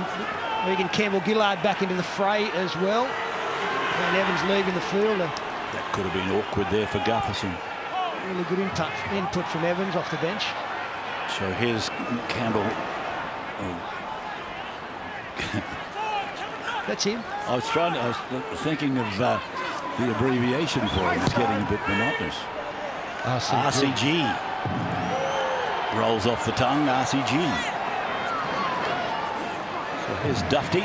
Regan Campbell-Gillard back into the fray as well. And Evans leaving the field. That could have been awkward there for Gutherson. Really good input from Evans off the bench. So here's Campbell. Oh. That's him. I was thinking of the abbreviation for it. It's getting a bit monotonous. RCG. Rolls off the tongue, RCG. So here's Dufty.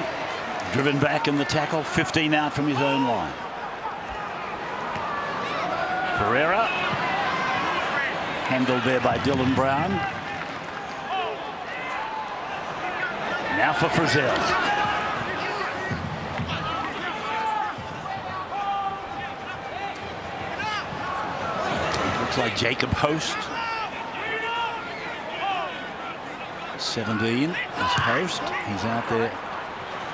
Driven back in the tackle, 15 out from his own line. Pereira, handled there by Dylan Brown. Now for Frizzell. Looks like Jacob Host. 17 is Host. He's out there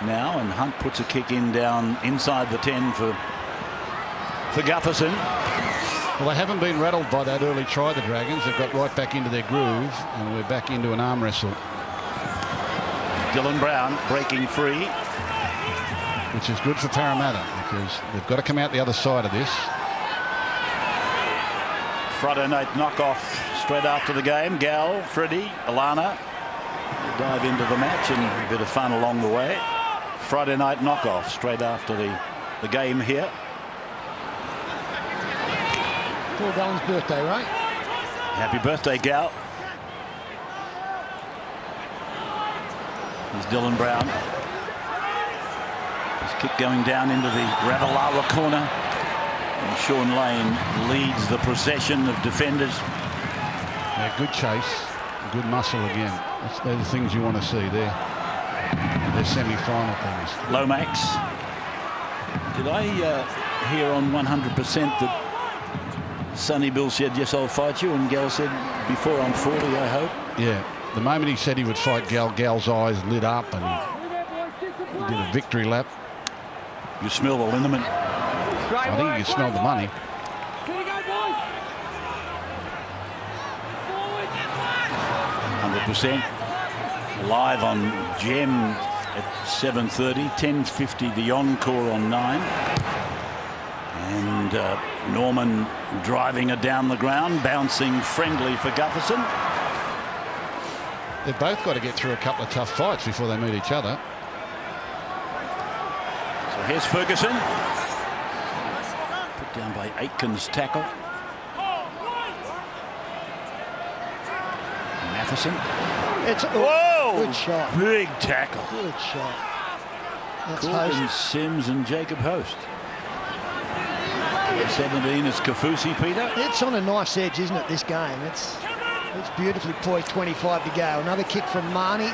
now, and Hunt puts a kick in down inside the 10 for Gutherson. Well, they haven't been rattled by that early try, the Dragons. They've got right back into their groove, and we're back into an arm wrestle. Dylan Brown breaking free. Which is good for Parramatta, because they've got to come out the other side of this. Friday night knockoff straight after the game. Gal, Freddie, Alana dive into the match, and a bit of fun along the way. Friday night knockoff straight after the game here. Paul Gallen's birthday, right? Happy birthday, Gal. Here's Dylan Brown. His kick going down into the Ravalawa corner. And Sean Lane leads the procession of defenders. Yeah, good chase, good muscle again. They're the things you want to see there. They're semi-final things. Lomax. Did I hear on 100% that Sonny Bill said, yes, I'll fight you, and Gal said, before I'm 40, I hope? Yeah, the moment he said he would fight Gal, Gal's eyes lit up and he did a victory lap. You smell the liniment? I think you can smell the money. 100%. Live on Gem at 7:30, 10:50 the encore on 9. And Norman driving it down the ground, bouncing friendly for Gutherson. They've both got to get through a couple of tough fights before they meet each other. So here's Ferguson. Put down by Aitken's tackle. Matheson. Whoa! Good shot. Big tackle. Good shot. That's Corbin, Host. Sims and Jacob Host. 17 is Kafusi, Peter. It's on a nice edge, isn't it, this game? It's beautifully poised, 25 to go. Another kick from Marnie.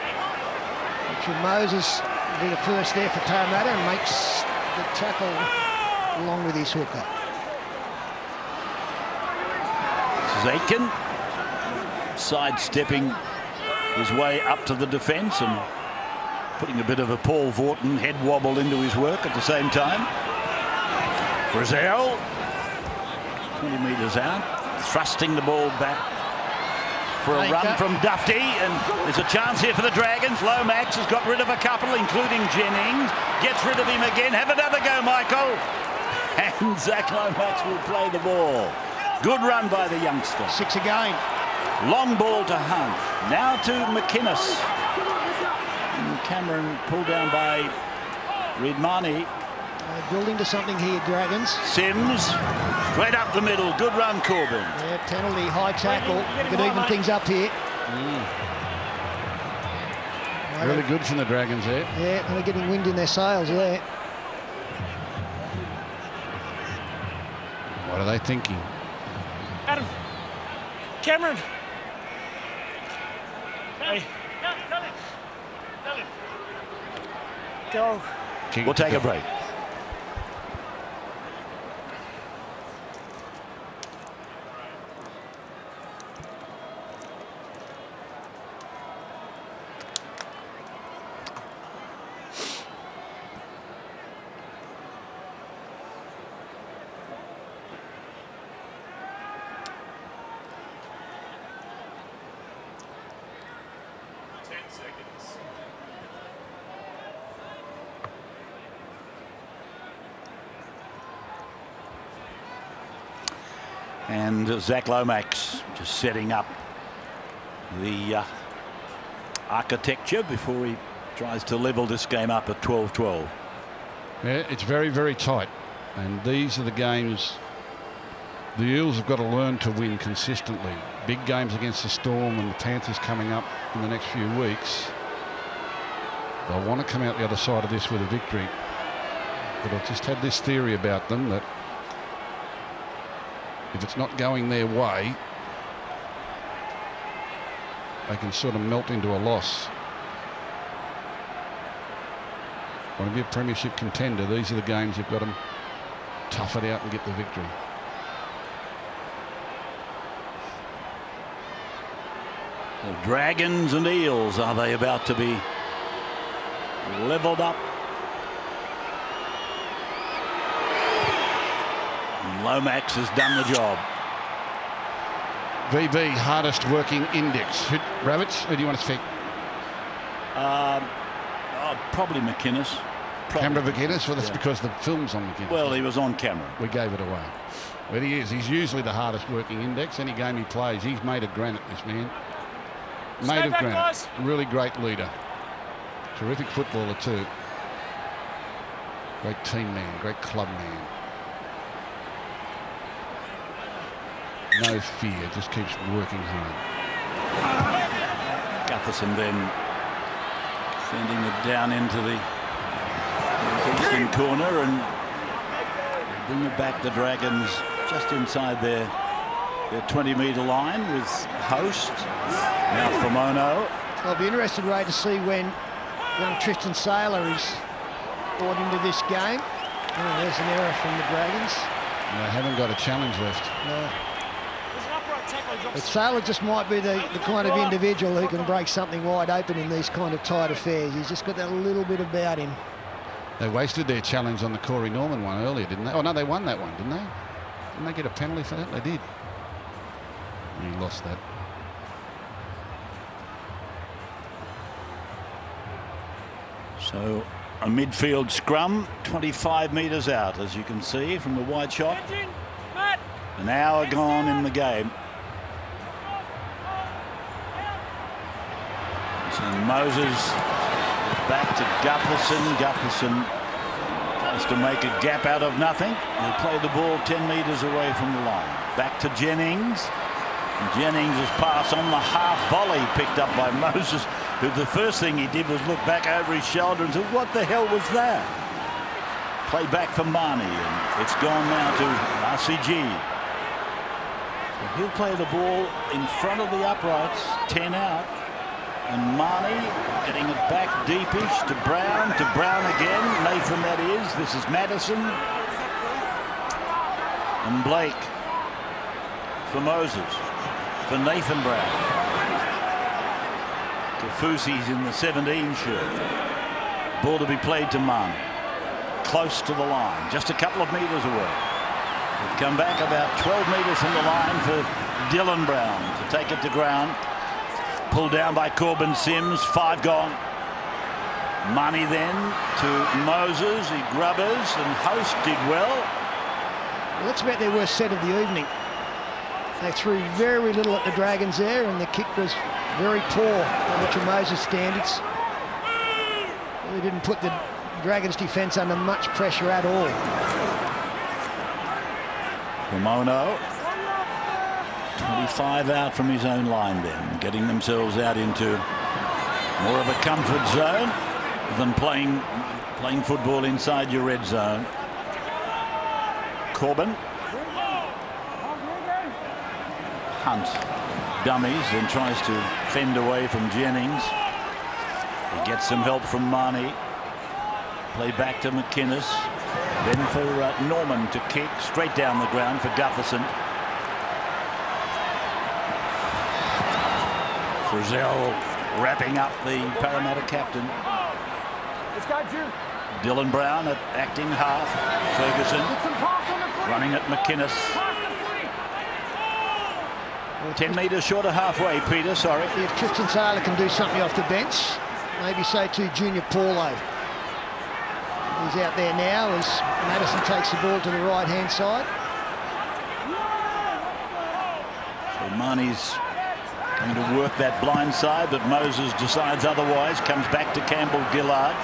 From Moses will be the first there for Parramatta and makes the tackle along with his hooker. This is Aitken sidestepping his way up to the defence and putting a bit of a Paul Vaughton head wobble into his work at the same time. Frizzell, 20 metres out, thrusting the ball back for a run from Dufty, and there's a chance here for the Dragons. Lomax has got rid of a couple, including Jennings. Gets rid of him again. Have another go, Michael. And Zach Lomax will play the ball. Good run by the youngster. 6 again. Long ball to Hunt. Now to McInnes. And Cameron pulled down by Reedmani. Building to something here, Dragons. Sims, straight up the middle. Good run, Corbin. Yeah, penalty, high tackle. Could even things up here. Really good from the Dragons there. Yeah, they're getting wind in their sails there. What are they thinking? Adam. Cameron. Hey. Go. We'll take a break. And Zach Lomax just setting up the architecture before he tries to level this game up at 12-12. Yeah, it's very, very tight. And these are the games the Eels have got to learn to win consistently. Big games against the Storm and the Panthers coming up in the next few weeks. They'll want to come out the other side of this with a victory. But I've just had this theory about them that if it's not going their way, they can sort of melt into a loss. Want to be a premiership contender, these are the games you've got to tough it out and get the victory. The Dragons and Eels, are they about to be levelled up? And Lomax has done the job. VB, hardest working index. Rabbits, who do you want to speak? Probably McInnes. Camera McInnes? Well, that's because the film's on McInnes. Well, he was on camera. We gave it away. But he is. He's usually the hardest working index. Any game he plays, he's made of granite, this man. Made of granite. Guys. Really great leader. Terrific footballer too. Great team man, great club man. No fear, just keeps working hard. Gutherson then sending it down into the eastern corner and bring it back. The Dragons just inside their 20-metre line with Host. Now Famono. I'll be interested, Ray, to see when young Tristan Saylor is brought into this game. Oh, there's an error from the Dragons. They haven't got a challenge left. No. There's an upright tackle. He drops But Saylor just might be the kind of individual who can break something wide open in these kind of tight affairs. He's just got that little bit about him. They wasted their challenge on the Corey Norman one earlier, didn't they? Oh, no, they won that one, didn't they? Didn't they get a penalty for that? They did. And he lost that. So a midfield scrum, 25 metres out, as you can see from the wide shot. Matt. An hour gone in the game. So Moses back to Gutherson. Gutherson tries to make a gap out of nothing. He'll play the ball 10 metres away from the line. Back to Jennings. And Jennings' pass on the half volley picked up by Moses, who the first thing he did was look back over his shoulder and said, what the hell was that? Play back for Marnie, and it's gone now to RCG. So he'll play the ball in front of the uprights, 10 out. And Marnie getting it back deepish to Brown again. Nathan, that is. This is Madison. And Blake for Moses. For Nathan Brown. Kafusi's in the 17 shirt. Ball to be played to Marnie. Close to the line, just a couple of metres away. They've come back about 12 metres from the line for Dylan Brown to take it to ground. Pulled down by Corbin Sims, 5 gone. Money then to Moses, he grubbers, and Host did well. Well, that's about their worst set of the evening. They threw very little at the Dragons there, and the kick was very poor by Mitchell Moses standards. They didn't put the Dragons defence under much pressure at all. Ramono, 25 out from his own line then, getting themselves out into more of a comfort zone than playing football inside your red zone. Corbin. Hunt dummies and tries to fend away from Jennings. He gets some help from Marnie. Play back to McInnes. Then for Norman to kick straight down the ground for Gutherson. Frizzell wrapping up the Parramatta captain. Let's go, June. Dylan Brown at acting half. Ferguson running at McInnes. 10 metres short of halfway, Peter, sorry. If Tristan Saylor can do something off the bench, maybe so too Junior Paulo. He's out there now as Madison takes the ball to the right-hand side. So Marnie's going to work that blind side, but Moses decides otherwise. Comes back to Campbell Gillard.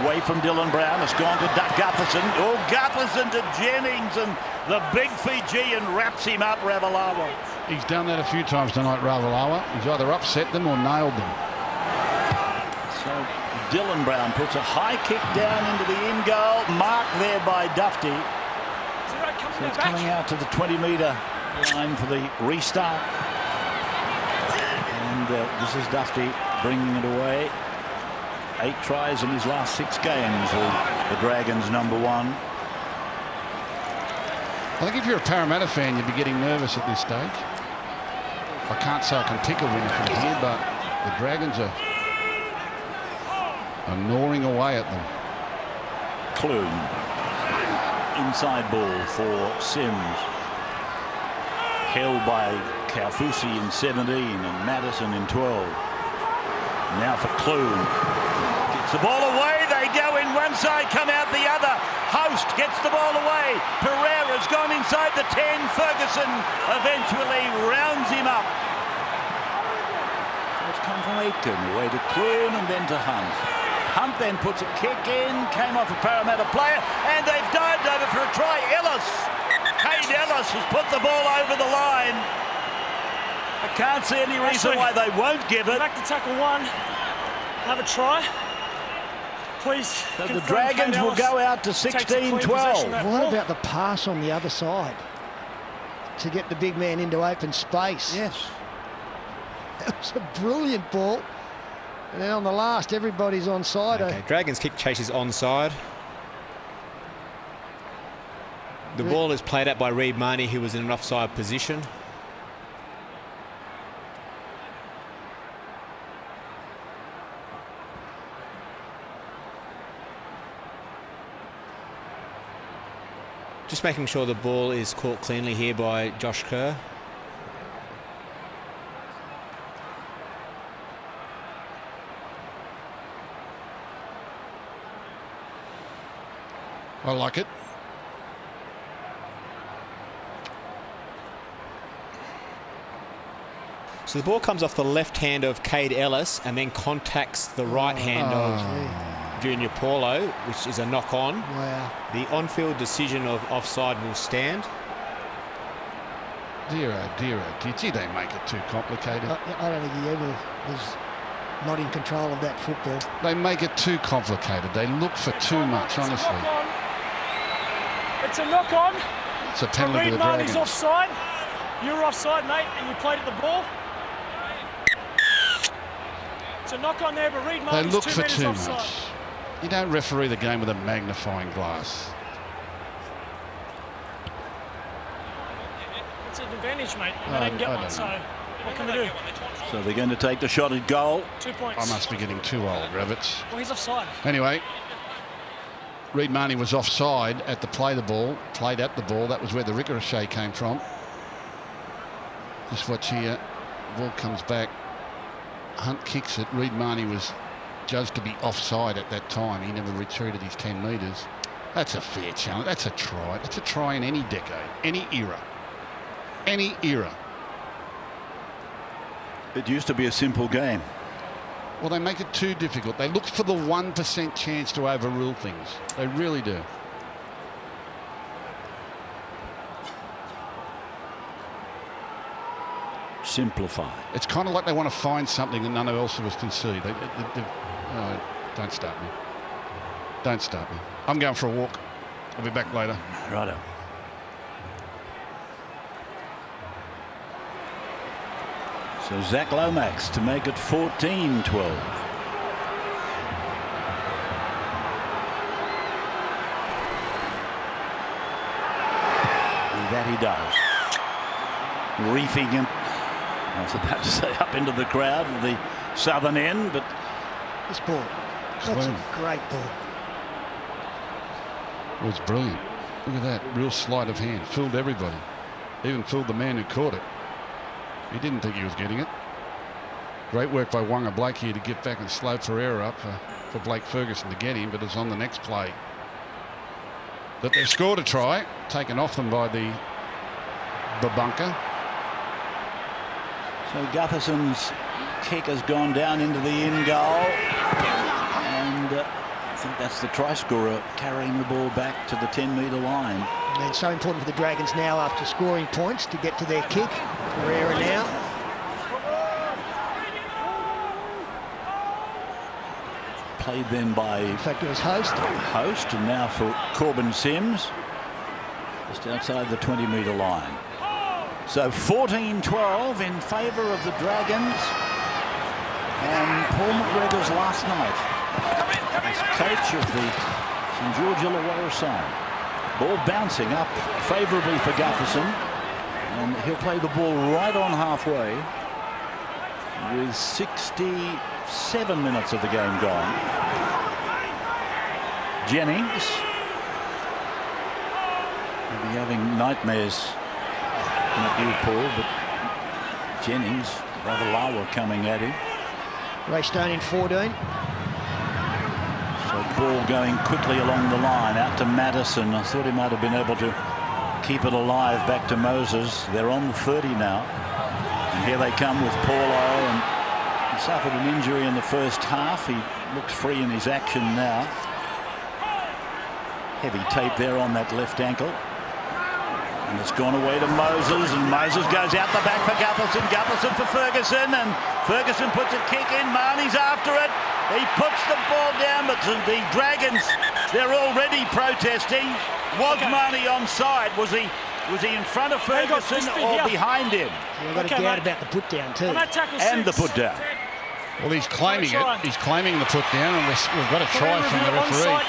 Away from Dylan Brown. It's gone to Gutherson. Oh, Gutherson to Jennings, and the big Fijian wraps him up, Ravalawa. He's done that a few times tonight, Ravalawa. He's either upset them or nailed them. So Dylan Brown puts a high kick down into the in goal, marked there by Dufty. So it's coming out to the 20-metre line for the restart. And this is Dufty bringing it away. 8 tries in his last 6 games for the Dragons, number 1. I think if you're a Parramatta fan, you'd be getting nervous at this stage. I can't say I can pick a winner from here, but the Dragons are gnawing away at them. Clune. Inside ball for Sims. Held by Kaufusi in 17 and Madison in 12. Now for Clune. Gets the ball away. They go in one side, come out the other. Host gets the ball away. Pereira's gone inside the 10. Ferguson eventually rounds him up. It's come from Aitken, away to Clune and then to Hunt. Hunt then puts a kick in, came off a Parramatta player, and they've dived over for a try. Ellis, Cade Ellis has put the ball over the line. I can't see any reason why they won't give it. Back to tackle 1. Have a try. Please. So the Dragons will go out to 16-12. What about the pass on the other side to get the big man into open space? Yes. That was a brilliant ball. And then on the last, everybody's onside. Okay, Dragons kick chases onside. The ball is played out by Reid Marnie, who was in an offside position. Just making sure the ball is caught cleanly here by Josh Kerr. I like it. So the ball comes off the left hand of Cade Ellis and then contacts the right hand of Junior Paulo, which is a knock-on. Wow. The on-field decision of offside will stand. Dear, oh dear, oh dear. Gee, they make it too complicated. I don't think he ever was not in control of that football. They make it too complicated. They look for too much, honestly. It's a knock-on. It's a penalty to the Dragons. Marnie's offside. You're offside, mate, and you played at the ball. It's a knock-on there, but Reid Marnie's They look 2 for metres too offside. much. You don't referee the game with a magnifying glass. It's an advantage, mate. They didn't get one, so what can we do? So they're going to take the shot at goal. 2 points. I must be getting too old, Ravitz. Well, he's offside. Anyway, Reid Marnie was offside at the played at the ball. That was where the ricochet came from. Just watch here. Ball comes back. Hunt kicks it. Reid Marnie was judged to be offside at that time. He never retreated his 10 metres. That's a fair challenge. That's a try. That's a try in any decade, any era. Any era. It used to be a simple game. Well, they make it too difficult. They look for the 1% chance to overrule things. They really do. Simplify. It's kind of like they want to find something that none else was conceded. Oh, don't start me. Don't start me. I'm going for a walk. I'll be back later. Righto. So Zach Lomax to make it 14-12. That he does. Reefing him. I was about to say up into the crowd at the southern end, but This ball, that's a great ball. It was brilliant. Look at that. Real sleight of hand. Fooled everybody. Even fooled the man who caught it. He didn't think he was getting it. Great work by Wonga Blake here to get back and slow Pereira up for Blake Ferguson to get him, but it's on the next play that they've scored a try, taken off them by the Babunka. so Gutherson's kick has gone down into the in goal, and I think that's the try scorer carrying the ball back to the 10-metre line. And it's so important for the Dragons now after scoring points to get to their kick. Pereira now. Played then by... In fact, it was Host. Host, and now for Corbin Sims. Just outside the 20-metre line. So 14-12 in favour of the Dragons. And Paul McGregor's last night as coach of the St George Illawarra side. Ball bouncing up favourably for Gutherson. And he'll play the ball right on halfway with 67 minutes of the game gone. Jennings will be having nightmares, not you, Paul, but Jennings, Ravalawa coming at him. Ray Stone in 14. So ball going quickly along the line out to Madison. I thought he might have been able to keep it alive. Back to Moses. They're on the 30 now. And here they come with Paulo, and he suffered an injury in the first half. He looks free in his action now. Heavy tape there on that left ankle. And it's gone away to Moses, and Moses goes out the back for Gutherson. Gutherson for Ferguson, and Ferguson puts a kick in. Marnie's after it. He puts the ball down, but the Dragons, they're already protesting. Was Marnie onside? Was he in front of Ferguson or behind him? You've got to doubt about the put down too. And the put down. Well, he's claiming it. He's claiming the put down, and we've got a try from the referee.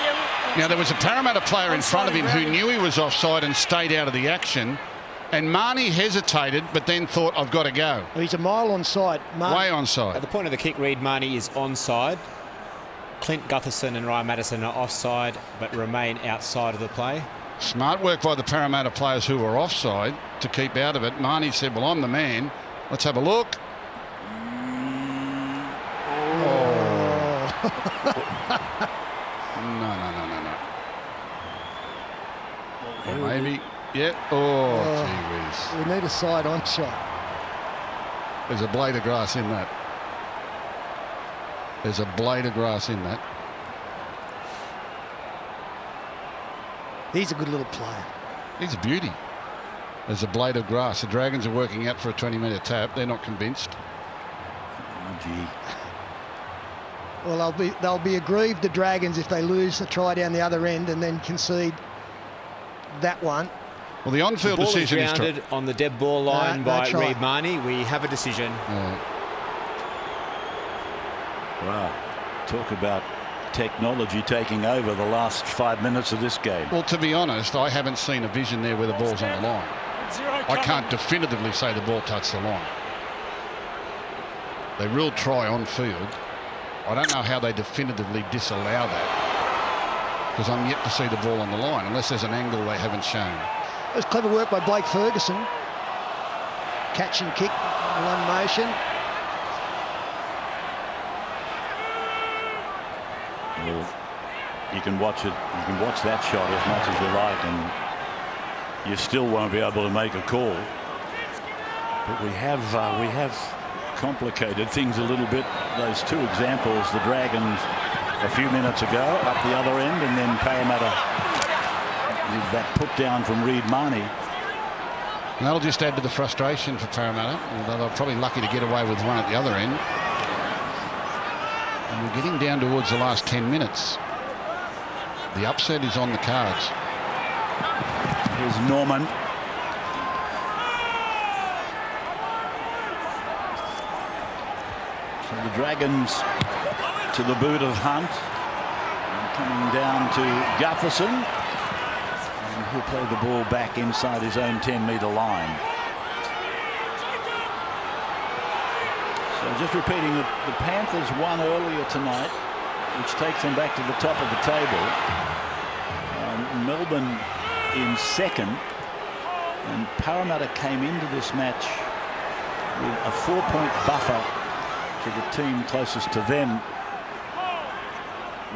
Now, there was a Parramatta player in front of him who knew he was offside and stayed out of the action. And Marnie hesitated, but then thought, I've got to go. Well, he's a mile onside. Way onside. At the point of the kick, Reid Marnie is onside. Clint Gutherson and Ryan Madison are offside, but remain outside of the play. Smart work by the Parramatta players who were offside to keep out of it. Marnie said, well, I'm the man. Let's have a look. No. Or maybe, yeah. Oh, gee whiz. We need a side-on shot. There's a blade of grass in that. There's a blade of grass in that. He's a good little player. He's a beauty. There's a blade of grass. The Dragons are working out for a 20-metre tap. They're not convinced. Oh, gee. Well, they'll be aggrieved, the Dragons, if they lose a try down the other end and then concede that one. Well, the on-field decision is grounded on the dead ball line by Reid Marnie. We have a decision. Wow. Talk about technology taking over the last 5 minutes of this game. Well, to be honest, I haven't seen a vision there where the ball's on the line. I can't definitively say the ball touched the line. They ruled try on field. I don't know how they definitively disallow that, because I'm yet to see the ball on the line, unless there's an angle they haven't shown. It was clever work by Blake Ferguson. Catch and kick in one motion. Well, you can watch it. You can watch that shot as much as you like, and you still won't be able to make a call. But we have complicated things a little bit. Those two examples, the Dragons a few minutes ago up the other end, and then Parramatta with that put down from Reid Marnie. And that'll just add to the frustration for Parramatta, although they're probably lucky to get away with one at the other end. And we're getting down towards the last 10 minutes. The upset is on the cards. Here's Norman. So the Dragons to the boot of Hunt. And coming down to Gutherson. And he'll play the ball back inside his own 10-metre line. So just repeating that the Panthers won earlier tonight, which takes them back to the top of the table. Melbourne in second. And Parramatta came into this match with a 4-point buffer to the team closest to them,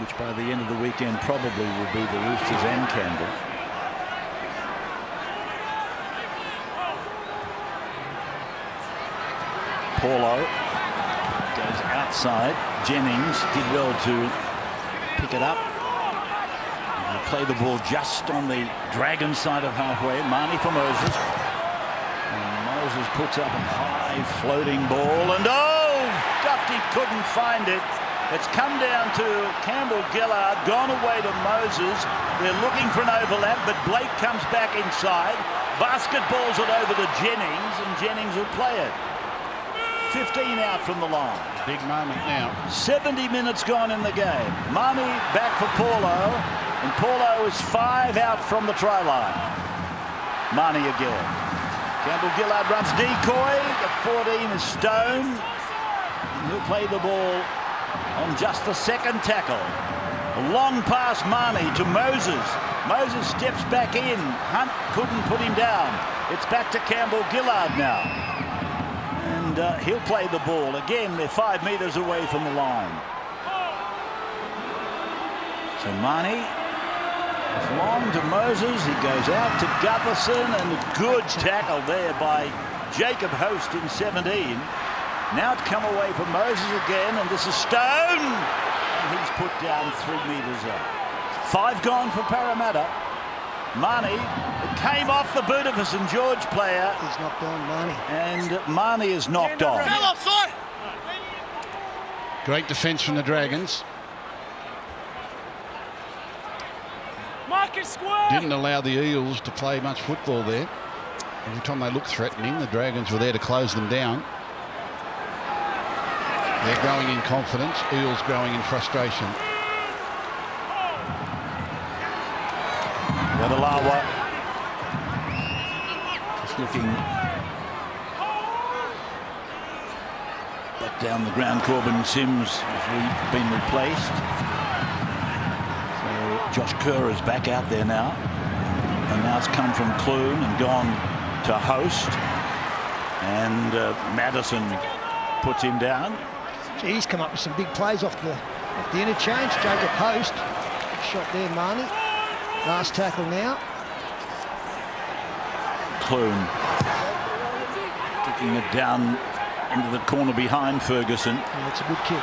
which by the end of the weekend probably will be the Roosters and Canberra. Paulo goes outside. Jennings did well to pick it up. And he'll play the ball just on the Dragon side of halfway. Marnie for Moses. And Moses puts up a high floating ball, and Dufty couldn't find it. It's come down to Campbell Gillard, gone away to Moses. They're looking for an overlap, but Blake comes back inside. Basketballs it over to Jennings, and Jennings will play it. 15 out from the line. Big moment now. 70 minutes gone in the game. Marnie back for Paulo, and Paulo is 5 out from the try line. Marnie again. Campbell Gillard runs decoy. The 14 is Stone. He'll play the ball on just the second tackle. A long pass Marnie to Moses. Moses steps back in. Hunt couldn't put him down. It's back to Campbell Gillard now. And he'll play the ball. Again, they're 5 metres away from the line. So Marnie is long to Moses. He goes out to Gutherson, and a good tackle there by Jacob Host in 17. Now it's come away from Moses again, and this is Stone. And he's put down 3 metres out. 5 gone for Parramatta. Marnie, it came off the boot of a St George player. He's knocked on, Marnie. And Marnie is knocked on. Great defence from the Dragons. Marcus square. Didn't allow the Eels to play much football there. Every time they looked threatening, the Dragons were there to close them down. They're growing in confidence. Eels growing in frustration. Ravalawa just looking back down the ground. Corbin Sims has been replaced. So Josh Kerr is back out there now. And now it's come from Clune and gone to Host. And Madison puts him down. Gee, he's come up with some big plays off the interchange. Jacob Host. Shot there, Marnie. Last tackle now. Clune kicking it down into the corner behind Ferguson. Yeah, it's a good kick.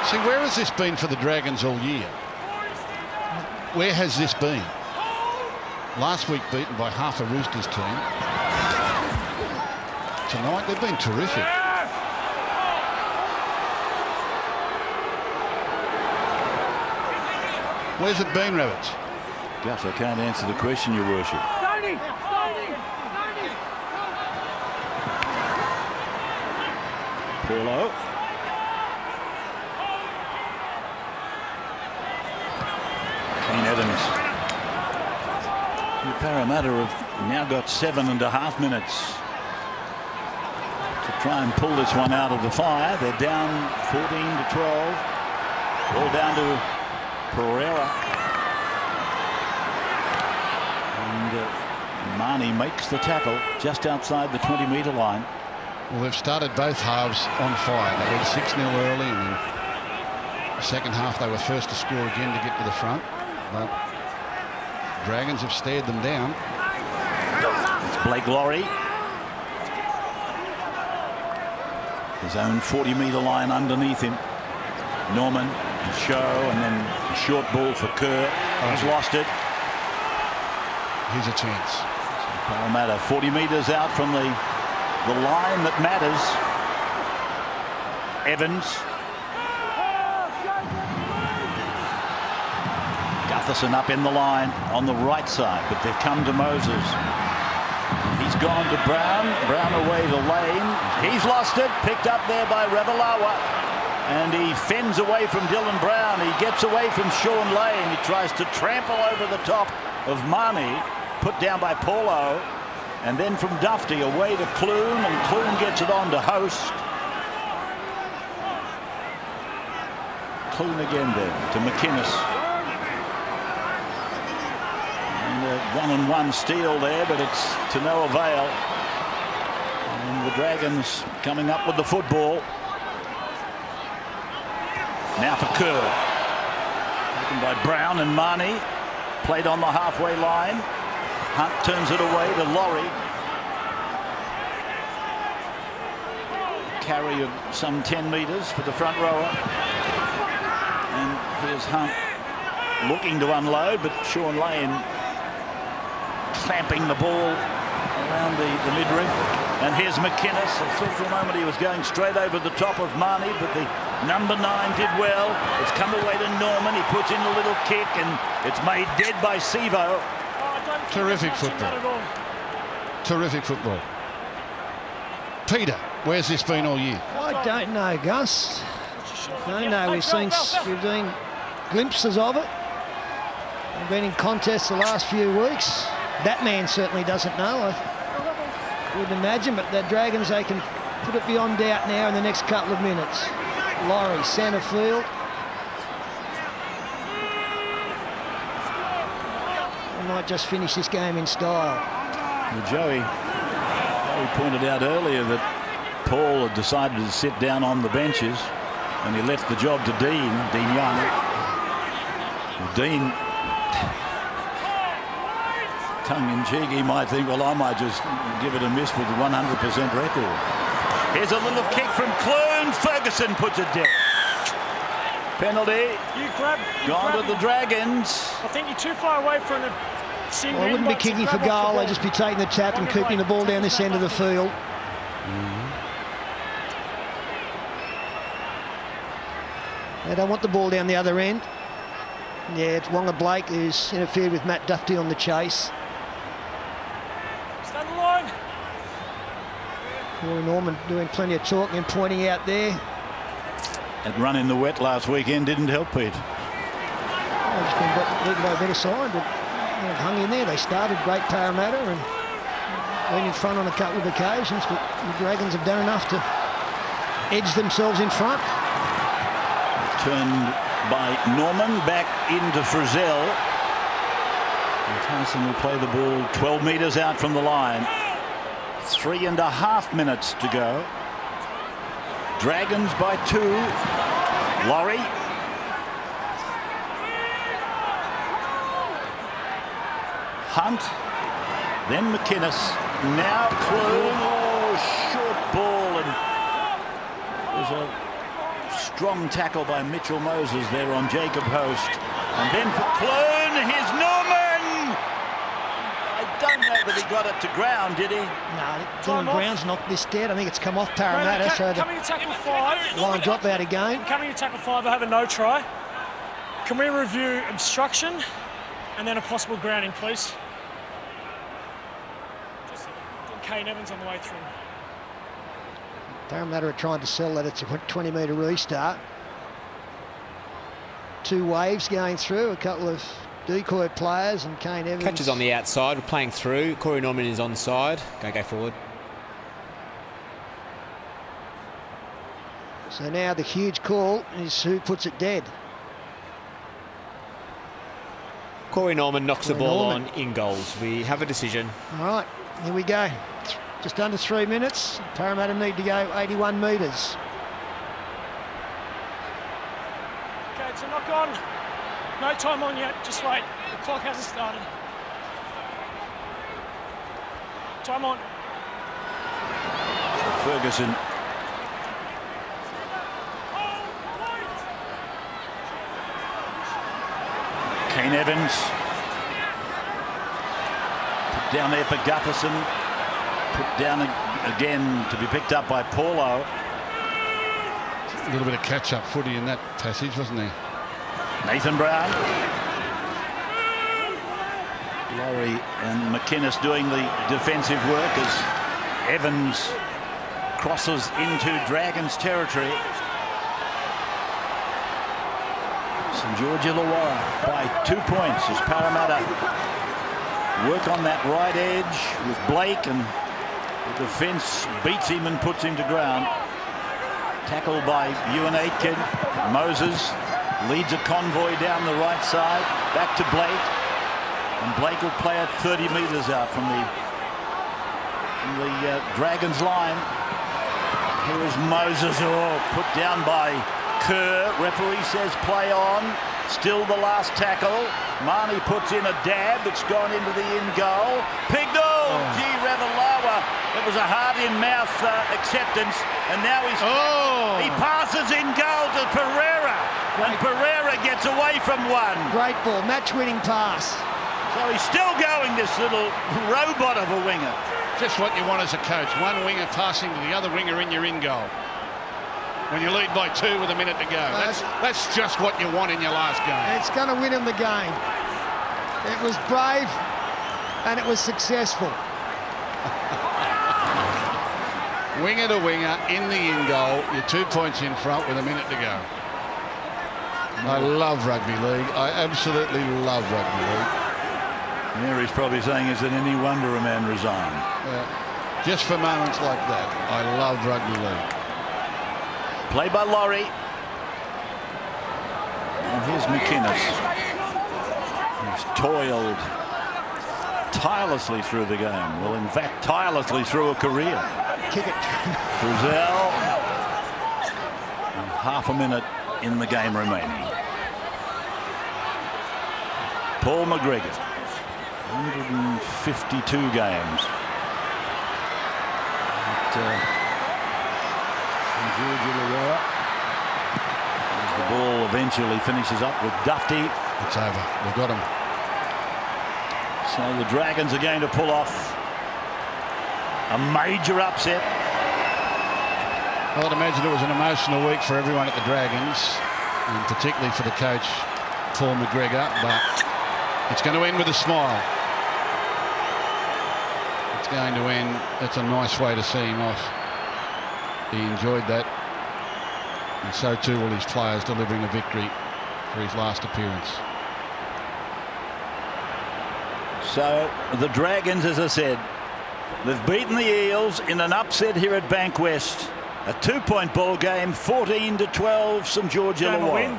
See, where has this been for the Dragons all year? Where has this been? Last week beaten by half a Roosters team. Tonight they've been terrific. Where's it been, Rabbits? Gus, I can't answer the question, Your Worship. Paulo. Kane Evans. The Parramatta have now got 7.5 minutes to try and pull this one out of the fire. They're down 14 to 12. All down to Pereira. And Marnie makes the tackle just outside the 20-metre line. Well, they've started both halves on fire. They led 6-0 early, and in the second half they were first to score again to get to the front. But Dragons have stared them down. It's Blake Laurie. His own 40-metre line underneath him. Norman, Show, and then a short ball for Kerr. He's lost it. Here's a chance. Parramatta 40 metres out from the line that matters. Evans. Gutherson up in the line on the right side, but they've come to Moses. He's gone to Brown. Brown away to Lane. He's lost it. Picked up there by Ravalawa. And he fends away from Dylan Brown. He gets away from Sean Lane. He tries to trample over the top of Marnie. Put down by Paulo. And then from Dufty away to Clune. And Clune gets it on to Host. Clune again then to McInnes. And a one-on-one steal there, but it's to no avail. And the Dragons coming up with the football. Now for Kerr. Taken by Brown and Marnie. Played on the halfway line. Hunt turns it away to Laurie. Carry of some 10 metres for the front rower. And here's Hunt looking to unload, but Sean Lane clamping the ball around the midriff. And here's McInnes. I thought for a moment he was going straight over the top of Marnie, but the number 9 did well. It's come away to Norman. He puts in a little kick, and it's made dead by Sevo. Terrific football. Terrific football. Peter, where's this been all year? I don't know, Gus. I don't know. We've seen glimpses of it. We've been in contests the last few weeks. That man certainly doesn't know. I wouldn't imagine, but the Dragons, they can put it beyond doubt now in the next couple of minutes. Laurie, centre field. We might just finish this game in style. Well, Joey pointed out earlier that Paul had decided to sit down on the benches, and he left the job to Dean Young. Well, Dean, tongue-in-cheek, he might think, well, I might just give it a miss with the 100% record. Here's a little kick from Clune. Ferguson puts it down. Penalty. Gone to the Dragons. I think you're too far away from the... Well, I wouldn't be kicking for goal. I'd just be taking the tap and keeping the ball down this end of the field. They don't want the ball down the other end. Yeah, it's Wonga Blake who's interfered with Matt Duffy on the chase. Stand the line. Corey Norman doing plenty of talking and pointing out there. That run in the wet last weekend didn't help Pete. Oh, it's been beaten by a better side, but they've hung in there. They started great Parramatta and went in front on a couple of occasions, but the Dragons have done enough to edge themselves in front. Turned by Norman back into Frizzell. And Tyson will play the ball 12 metres out from the line. 3.5 minutes to go. Dragons by 2. Laurie. Hunt. Then McInnes. Now Clune. Oh, short ball. And there's a strong tackle by Mitchell Moses there on Jacob Host. And then for Clune, here's Norman! I don't know that he got it to ground, did he? No, Dylan Brown's knocked this dead. I think it's come off Parramatta. So coming to tackle 5. Line drop out again. Coming to tackle 5, I have a no try. Can we review obstruction and then a possible grounding, please? Just Kane Evans on the way through. Parramatta are trying to sell that it's a 20-metre restart. 2 waves going through, a couple of decoy players, and Kane Evans. Catches on the outside, we're playing through. Corey Norman is onside. Go forward. So now the huge call is who puts it dead. Corey Norman knocks the ball on in goals. We have a decision. All right, here we go. Just under 3 minutes. Parramatta need to go 81 metres. Okay, it's a knock on. No time on yet, just wait. The clock hasn't started. Time on. Ferguson. Kane Evans. Put down there for Gutherson. Put down again to be picked up by Paulo. A little bit of catch-up footy in that passage, wasn't there? Nathan Brown. Laurie and McInnes doing the defensive work as Evans crosses into Dragons territory. St George Illawarra by 2 points as Parramatta work on that right edge with Blake, and the defence beats him and puts him to ground. Tackled by Ewan Aitken. Moses leads a convoy down the right side. Back to Blake. And Blake will play it 30 metres out from the Dragons line. Here is Moses. Oh, put down by Kerr. Referee says play on. Still the last tackle. Marnie puts in a dab. It's gone into the in goal. Pignall. Gee, Ravalawa. It was a hard-in-mouth acceptance. And now he passes in goal to Pereira. And Pereira gets away from one. Great ball. Match-winning pass. So he's still going, this little robot of a winger. Just what you want as a coach. One winger passing to the other winger in your in goal. When you lead by 2 with a minute to go. That's just what you want in your last game. It's going to win him the game. It was brave and it was successful. Winger to winger in the in goal. You're 2 points in front with a minute to go. I love rugby league. I absolutely love rugby league. Mary's probably saying, is it any wonder a man resigned? Just for moments like that, I love rugby league. Play by Laurie. And here's McInnes. He's toiled tirelessly through the game. Well, in fact, tirelessly through a career. Kick it. Frizzell. Half a minute in the game remaining. Paul McGregor. 152 games. St George Illawarra. As the ball eventually finishes up with Dufty. It's over. We've got him. So the Dragons are going to pull off a major upset. Well, I'd imagine it was an emotional week for everyone at the Dragons, and particularly for the coach, Paul McGregor, but it's going to end with a smile. It's going to end. That's a nice way to see him off. He enjoyed that, and so too will his players, delivering a victory for his last appearance. So the Dragons, as I said, they've beaten the Eels in an upset here at Bankwest. A 2-point ball game, 14-12, St George Illawarra.